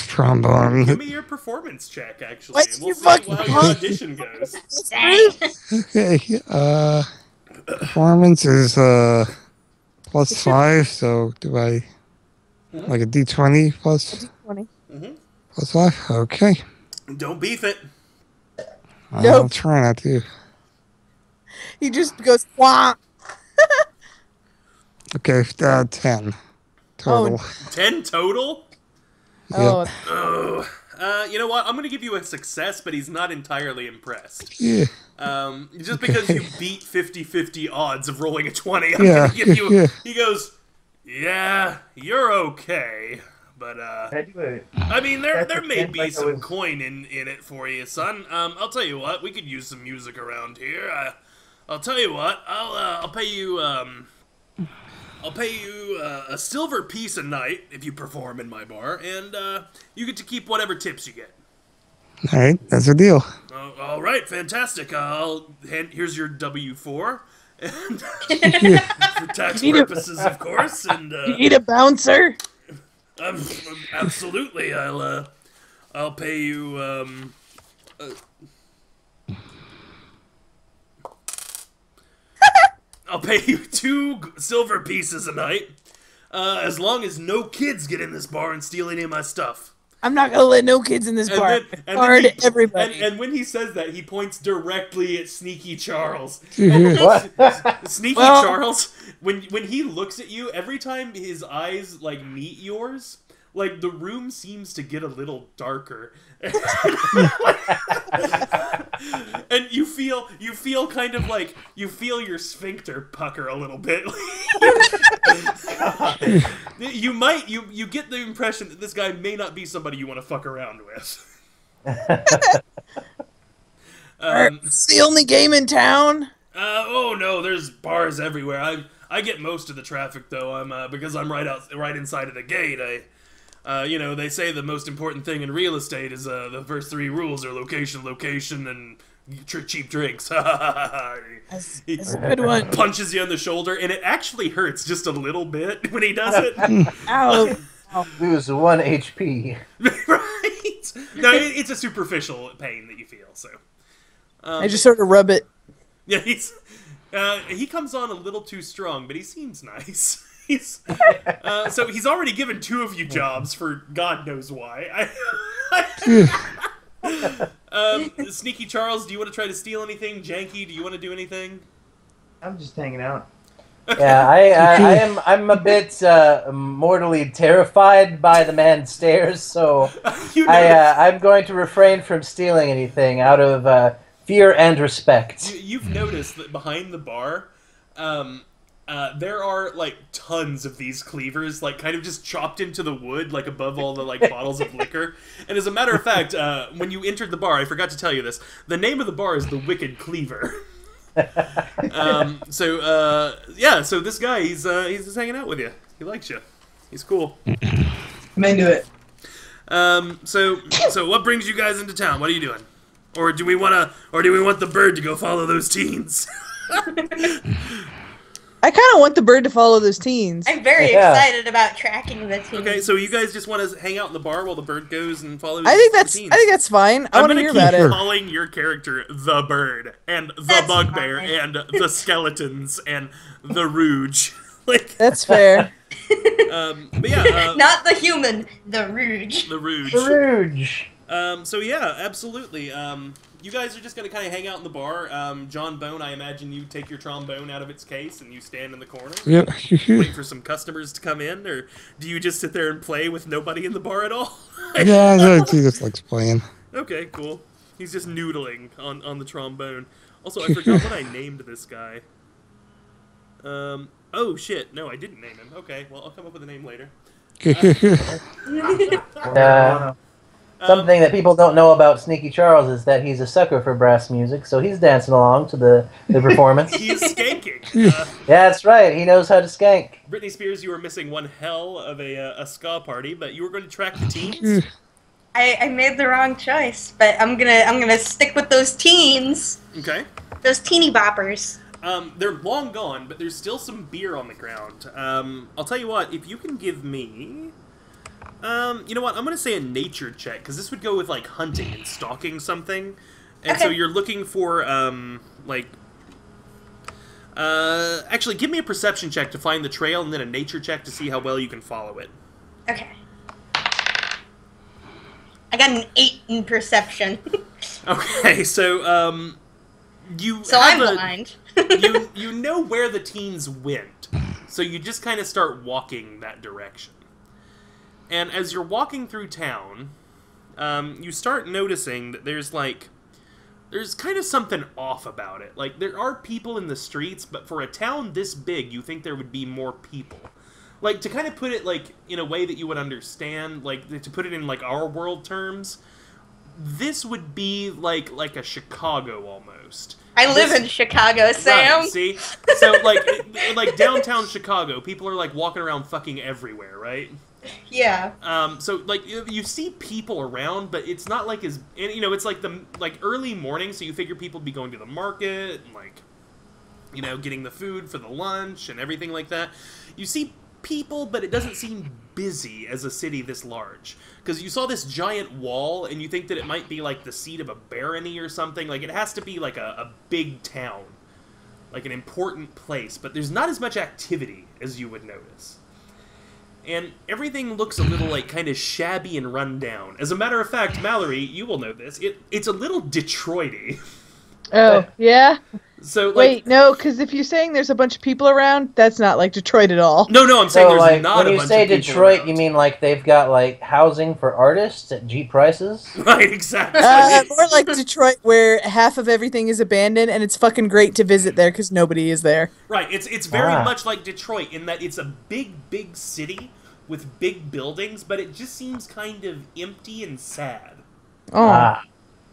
trombone. Give me your performance check, actually. What's And we'll your see fucking how your audition goes. Okay, performance is +5, so do I like a D20 plus 20. plus 5? Okay. Don't beef it. I'll Nope. try not to. He just goes, wah. Okay, 10 total. 10 total? Oh, Oh. You know what? I'm going to give you a success, but he's not entirely impressed. Yeah. Just because you beat 50-50 odds of rolling a 20, I'm Yeah, going to give you... yeah. He goes, "Yeah, you're okay. But, I mean, there may be some coin in it for you, son. I'll tell you what, we could use some music around here. I'll tell you what, I'll pay you, a silver piece a night if you perform in my bar, and, you get to keep whatever tips you get." All right, that's a deal. All right, fantastic. Here's your W-4. And for tax purposes, of course. And You need a bouncer? absolutely, I'll pay you. I'll pay you 2 silver pieces a night, as long as no kids get in this bar and steal any of my stuff. I'm not gonna let no kids in this bar. Guard everybody. And when he says that, he points directly at Sneaky Charles. What? Sneaky Charles, when he looks at you, every time his eyes like meet yours, like the room seems to get a little darker. And you feel kind of like you feel your sphincter pucker a little bit. You get the impression that this guy may not be somebody you want to fuck around with. It's the only game in town. Oh no, there's bars everywhere. I get most of the traffic though. Because I'm right inside of the gate. They say the most important thing in real estate is the first 3 rules are location, and cheap drinks. That's a good one. Punches you on the shoulder, and it actually hurts just a little bit when he does it. Ow. Lose 1 HP. Right? No, it's a superficial pain that you feel. So I just sort of rub it. yeah, he comes on a little too strong, but he seems nice. So he's already given 2 of you jobs for God knows why. Sneaky Charles, do you want to try to steal anything? Janky, do you want to do anything? I'm just hanging out. Yeah, I'm a bit mortally terrified by the man's stares, so I'm going to refrain from stealing anything out of fear and respect. You've noticed that behind the bar, there are like tons of these cleavers, like kind of just chopped into the wood, like above all the like bottles of liquor. And as a matter of fact, when you entered the bar, I forgot to tell you this. The name of the bar is the Wicked Cleaver. So this guy, he's just hanging out with you. He likes you. He's cool. I'm into it. So what brings you guys into town? What are you doing? Or do we want the bird to go follow those teens? I kind of want the bird to follow those teens. I'm very excited about tracking the teens. Okay, so you guys just want to hang out in the bar while the bird goes and follows I think the teens. that's fine. I want to hear about it. I'm calling your character the bird and the bugbear and the skeletons and the rouge. That's fair. But yeah, not the human, the rouge. The rouge. The Rouge. So yeah, absolutely. You guys are just going to kind of hang out in the bar. John Bone, I imagine you take your trombone out of its case and you stand in the corner. Yep. Wait for some customers to come in, or do you just sit there and play with nobody in the bar at all? Yeah, he just likes playing. Okay, cool. He's just noodling on the trombone. Also, I forgot what I named this guy. Oh shit, no, I didn't name him. Okay, well, I'll come up with a name later. Something that people don't know about Sneaky Charles is that he's a sucker for brass music, so he's dancing along to the performance. He's skanking. Yeah, that's right. He knows how to skank. Britney Spears, you were missing one hell of a ska party, but you were going to track the teens. I made the wrong choice, but I'm gonna stick with those teens. Okay. Those teeny boppers. They're long gone, but there's still some beer on the ground. I'll tell you what, if you can give me... you know what, I'm going to say a nature check, because this would go with, like, hunting and stalking something. And so you're looking for, actually, give me a perception check to find the trail, and then a nature check to see how well you can follow it. Okay. I got an 8 in perception. Okay, so, I'm blind. you know where the teens went, so you just kind of start walking that direction. And as you're walking through town, you start noticing that there's kind of something off about it. Like, there are people in the streets, but for a town this big, you think there would be more people. Like, to kind of put it, like, in a way that you would understand, like, to put it in, like, our world terms, this would be, like a Chicago almost. I live in Chicago, Sam. Right, see? So, like downtown Chicago, people are, like, walking around fucking everywhere, right? Yeah. So like you see people around, but it's not like as it's like the early morning, so you figure people be going to the market and like getting the food for the lunch and everything like that. You see people, but it doesn't seem busy as a city this large. Because you saw this giant wall, and you think that it might be like the seat of a barony or something. Like it has to be like a big town, like an important place. But there's not as much activity as you would notice. And everything looks a little like kind of shabby and run down. As a matter of fact, Mallory, you will know this. It's a little Detroit-y. Oh, yeah? So, like, wait, no, because if you're saying there's a bunch of people around, that's not like Detroit at all. No, I'm saying there's like, not a bunch of people when you say Detroit, around. you mean like they've got like housing for artists at cheap prices? Right, exactly. More like Detroit, where half of everything is abandoned, and it's fucking great to visit there because nobody is there. Right, it's very much like Detroit in that it's a big city with big buildings, but it just seems kind of empty and sad. Oh.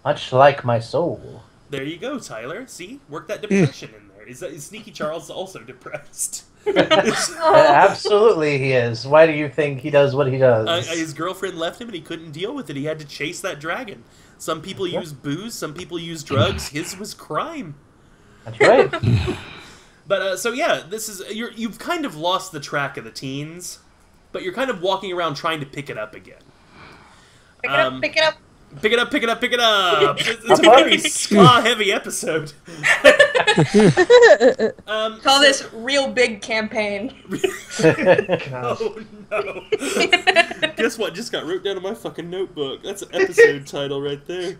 Much like my soul. There you go, Tyler. See? Work that depression in there. Is Sneaky Charles also depressed? Absolutely he is. Why do you think he does what he does? His girlfriend left him and he couldn't deal with it. He had to chase that dragon. Some people use booze, some people use drugs. His was crime. That's right. But, so yeah, this is... You've kind of lost the track of the teens, but you're kind of walking around trying to pick it up again. Pick it up, pick it up. Pick it up, pick it up, pick it up! It's a very ska-heavy episode. Call this Real Big Campaign. Oh, no. Guess what? Just got wrote down in my fucking notebook. That's an episode title right there.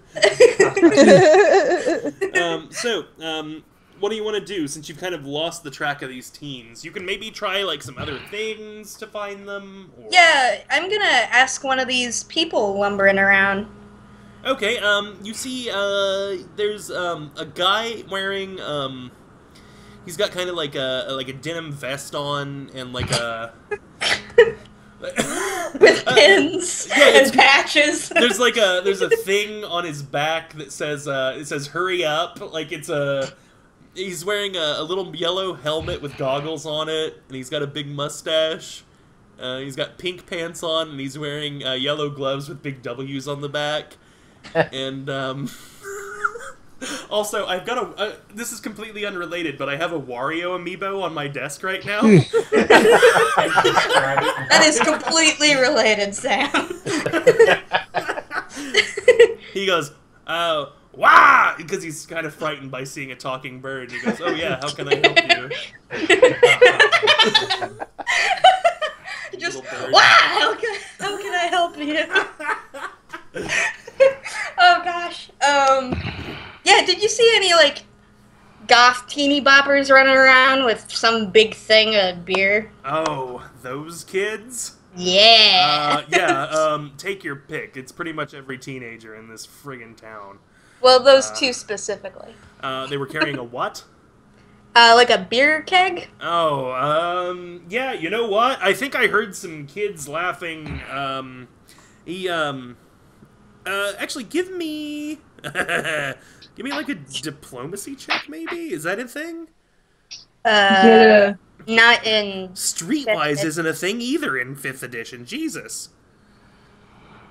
What do you want to do since you've kind of lost the track of these teens? You can maybe try, like, some other things to find them? Or... Yeah, I'm gonna ask one of these people lumbering around. Okay, you see, there's, a guy wearing, he's got kind of like a denim vest on, and like a... With pins and patches. There's a thing on his back that says, it says, hurry up, like it's he's wearing a little yellow helmet with goggles on it, and he's got a big mustache. He's got pink pants on, and he's wearing, yellow gloves with big W's on the back. And, also, I've got this is completely unrelated, but I have a Wario amiibo on my desk right now. That is completely related, Sam. He goes, wah! Because he's kind of frightened by seeing a talking bird. He goes, oh yeah, how can I help you? Just, wow! How can I help you? Oh gosh. Yeah, did you see any, like, goth teeny boppers running around with some big thing of beer? Oh, those kids? Yeah. Take your pick. It's pretty much every teenager in this friggin' town. Well, those two specifically. They were carrying a what? Like a beer keg? Oh, yeah, you know what? I think I heard some kids laughing, actually, give me like a diplomacy check, maybe? Is that a thing? Yeah. Not in... Streetwise isn't a thing either in 5th edition, Jesus.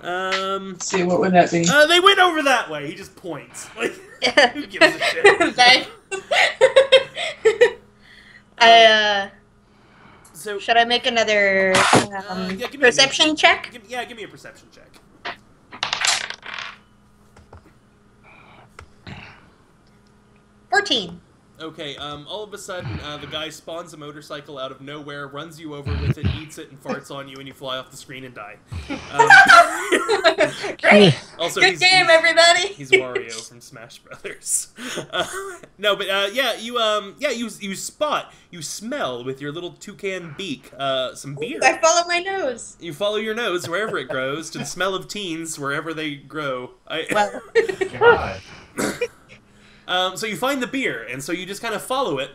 Let's see, what would that be? They went over that way, he just points. Like, who gives a shit? So, should I make another perception check? Give me a perception check. 14. Okay, all of a sudden, the guy spawns a motorcycle out of nowhere, runs you over with it, eats it, and farts on you, and you fly off the screen and die. Great! Also, good game, everybody! He's Wario from Smash Brothers. No, but, you smell with your little toucan beak, some beer. I follow my nose. You follow your nose wherever it grows, to the smell of teens wherever they grow. Well. God. So you find the beer, and so you just kind of follow it,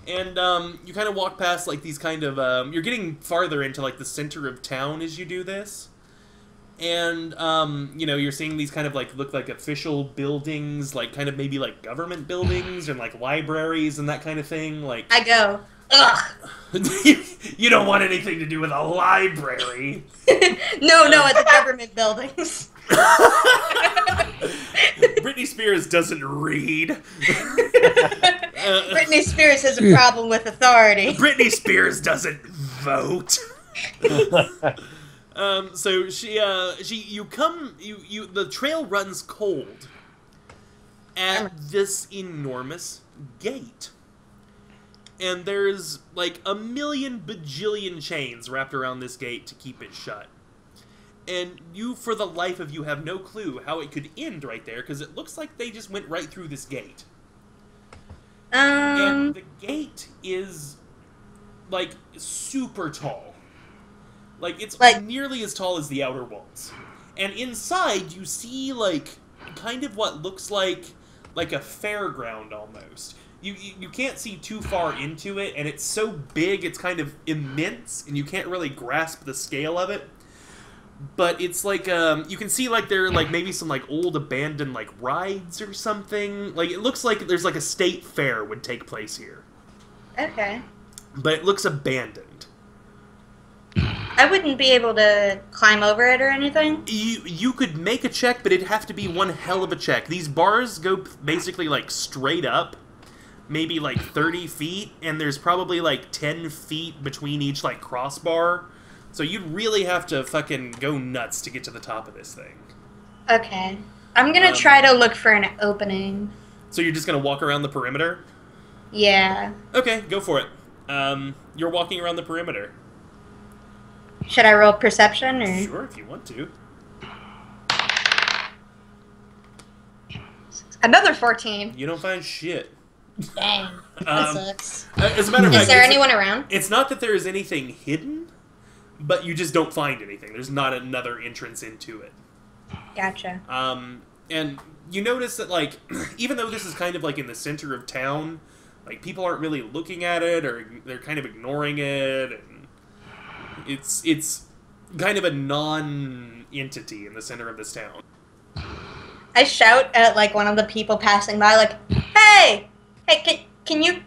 and you kind of walk past like these kind of you're getting farther into like the center of town as you do this, And, you know, you're seeing these kind of, like, look like official buildings, like, kind of maybe, like, government buildings and, like, libraries and that kind of thing, like... I go, ugh. You don't want anything to do with a library. No, at the government buildings. Britney Spears doesn't read. Britney Spears has a problem with authority. Britney Spears doesn't vote. So the trail runs cold at this enormous gate. And there's like a million bajillion chains wrapped around this gate to keep it shut. And you, for the life of you, have no clue how it could end right there, because it looks like they just went right through this gate. And the gate is, like, super tall. Like, it's nearly as tall as the outer walls. And inside, you see, like, kind of what looks like a fairground, almost. You can't see too far into it, and it's so big, it's kind of immense, and you can't really grasp the scale of it. But it's like, you can see, like, there are, like, maybe some, like, old abandoned, like, rides or something. Like, it looks like there's, like, a state fair would take place here. Okay. But it looks abandoned. I wouldn't be able to climb over it or anything? You could make a check, but it'd have to be one hell of a check. These bars go basically, like, straight up. Maybe, like, 30 feet, and there's probably, like, 10 feet between each, like, crossbar. So you'd really have to fucking go nuts to get to the top of this thing. Okay. I'm gonna try to look for an opening. So you're just gonna walk around the perimeter? Yeah. Okay, go for it. You're walking around the perimeter. Should I roll perception, or...? Sure, if you want to. Another 14. You don't find shit. Dang. That sucks. As a matter of fact, is there anyone around? It's not that there is anything hidden, but you just don't find anything. There's not another entrance into it. Gotcha. And you notice that, like, even though this is kind of, like, in the center of town, like, people aren't really looking at it, or they're kind of ignoring it, and it's kind of a non-entity in the center of this town. I shout at, like, one of the people passing by, like, Hey, can you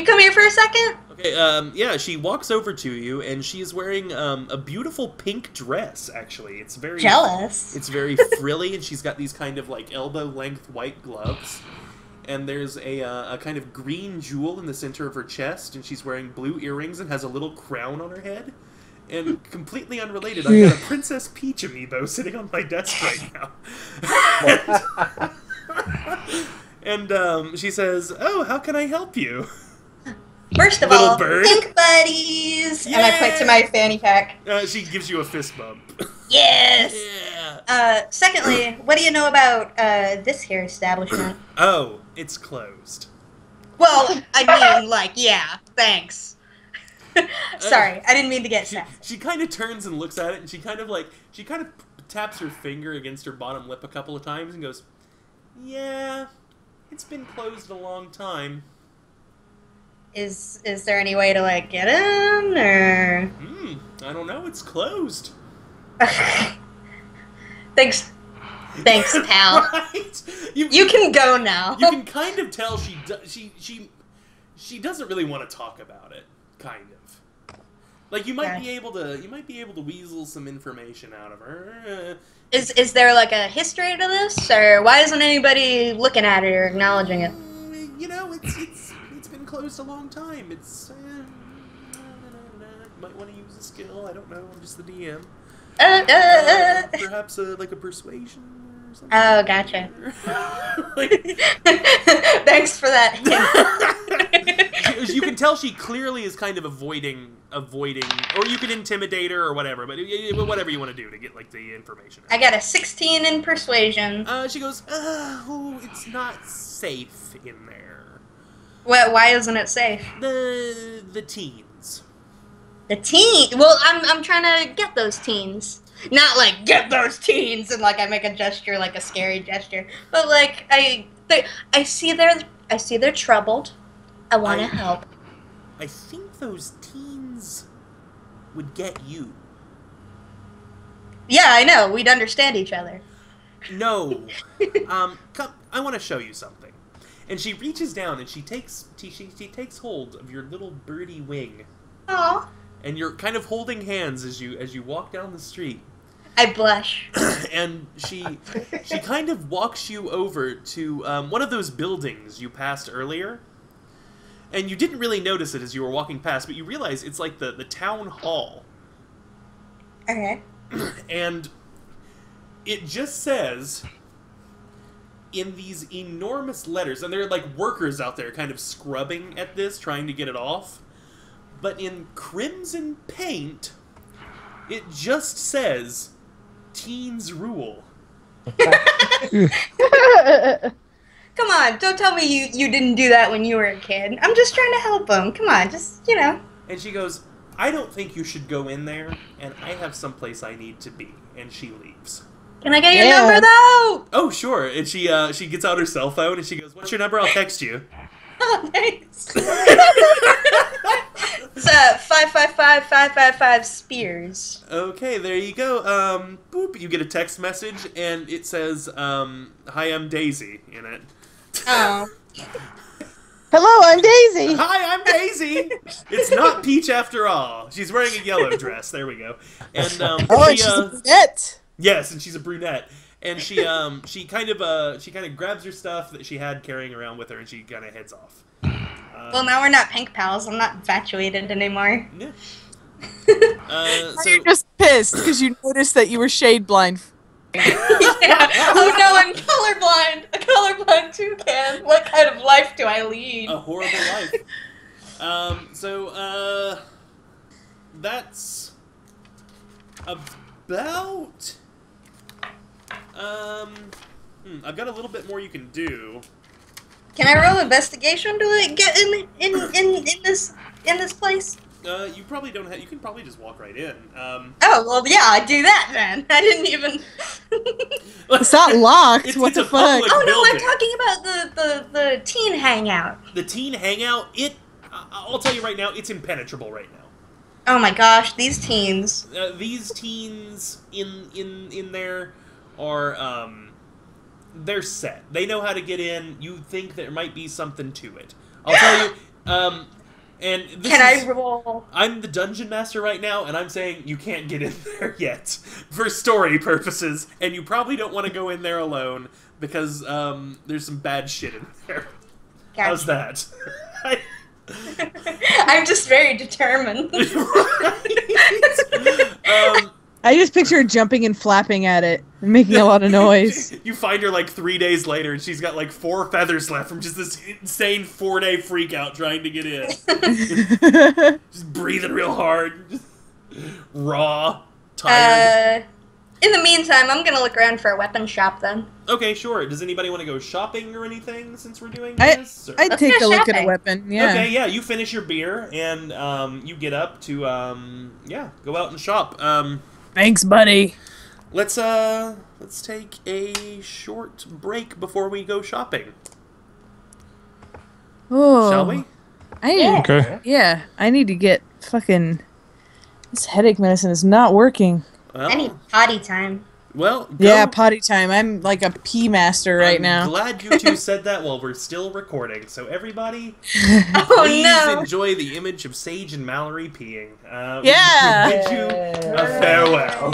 come here for a second? Okay, yeah, she walks over to you, and she's wearing a beautiful pink dress, actually. It's very... Jealous. It's very frilly, and she's got these kind of, like, elbow-length white gloves. And there's a kind of green jewel in the center of her chest, and she's wearing blue earrings and has a little crown on her head. And completely unrelated, I've got a Princess Peach amiibo sitting on my desk right now. And she says, "Oh, how can I help you?" First of Little all, bird. pink buddies! Yeah! And I point to my fanny pack. She gives you a fist bump. Yes! Yeah! Secondly, what do you know about this here establishment? Oh, it's closed. Well, I mean, like, yeah, thanks. Sorry, I didn't mean to get sassy. She kind of turns and looks at it, and she kind of taps her finger against her bottom lip a couple of times and goes, "Yeah, it's been closed a long time." Is there any way to, like, get in, or...? I don't know, it's closed. Thanks, pal. Right? You can go now. You can kind of tell she doesn't really want to talk about it, kind of. Like, you might be able to weasel some information out of her. Is there, like, a history to this, or why isn't anybody looking at it or acknowledging it? You know, it's been closed a long time. It's might want to use a skill. I don't know. I'm just the DM. Perhaps like a persuasion or something. Oh, gotcha. Thanks for that hint. You can tell she clearly is kind of avoiding, or you can intimidate her or whatever, but whatever you want to do to get, like, the information out. I got a 16 in persuasion. She goes, it's not safe in there. Well, why isn't it safe? The teens. The teen? Well, I'm trying to get those teens. Not like, get those teens, and, like, I make a gesture, like a scary gesture. But, like, I see they're troubled. I want to help. I think those teens would get you. Yeah, I know. We'd understand each other. No. Come, I want to show you something. And she reaches down and she takes hold of your little birdie wing. Aw. And you're kind of holding hands as you walk down the street. I blush. And she kind of walks you over to one of those buildings you passed earlier. And you didn't really notice it as you were walking past, but you realize it's like the town hall. Okay. And it just says, in these enormous letters, and there are like workers out there kind of scrubbing at this, trying to get it off, but in crimson paint, it just says, Teens Rule. Come on, don't tell me you didn't do that when you were a kid. I'm just trying to help them. Come on, just, you know. And she goes, I don't think you should go in there, and I have someplace I need to be. And she leaves. Can I get your number, though? Oh, sure. And she gets out her cell phone, and she goes, what's your number? I'll text you. Oh, thanks. It's 555-555 Spears. Okay, there you go. Boop, you get a text message, and it says, hi, I'm Daisy, in it. Oh. Hello, I'm Daisy. Hi, I'm Daisy. It's not Peach after all. She's wearing a yellow dress. There we go. And She's a brunette. Yes, and she's a brunette. And she kind of grabs her stuff that she had carrying around with her, and she kind of heads off. Well, now we're not pink pals. I'm not infatuated anymore. Yeah. So you're just pissed because you noticed that you were shade blind. Yeah. Oh no, I'm colorblind. A colorblind toucan. What kind of life do I lead? A horrible life. That's about. I've got a little bit more you can do. Can I roll investigation to like get in this place? You probably don't have. You can probably just walk right in. Oh well, yeah, I'd do that then. I didn't even. It's not locked. What the fuck? Oh no, I'm talking about the teen hangout. The teen hangout. I'll tell you right now, it's impenetrable right now. Oh my gosh, these teens. These teens in there are they're set. They know how to get in. You think there might be something to it. I'll tell you. And this I roll? I'm the dungeon master right now, and I'm saying you can't get in there yet for story purposes, and you probably don't want to go in there alone because there's some bad shit in there. Gotcha. How's that? I'm just very determined. I just picture her jumping and flapping at it and making a lot of noise. You find her like 3 days later, and she's got like 4 feathers left from just this insane 4-day freak out trying to get in. Just breathing real hard. Just raw. Tired. In the meantime, I'm gonna look around for a weapon shop then. Okay, sure. Does anybody want to go shopping or anything since we're doing this? Or? I'd take a look at a weapon, yeah. Okay, yeah, you finish your beer, and you get up to, go out and shop. Thanks, buddy. Let's take a short break before we go shopping. Oh, shall we? Yeah, I need to get fucking... This headache medicine is not working. Well, I need potty time. Well, yeah, potty time. I'm like a pee master right now. I'm glad you two said that while we're still recording. So everybody, Oh please no! enjoy the image of Sage and Mallory peeing. Yeah! We bid you a farewell.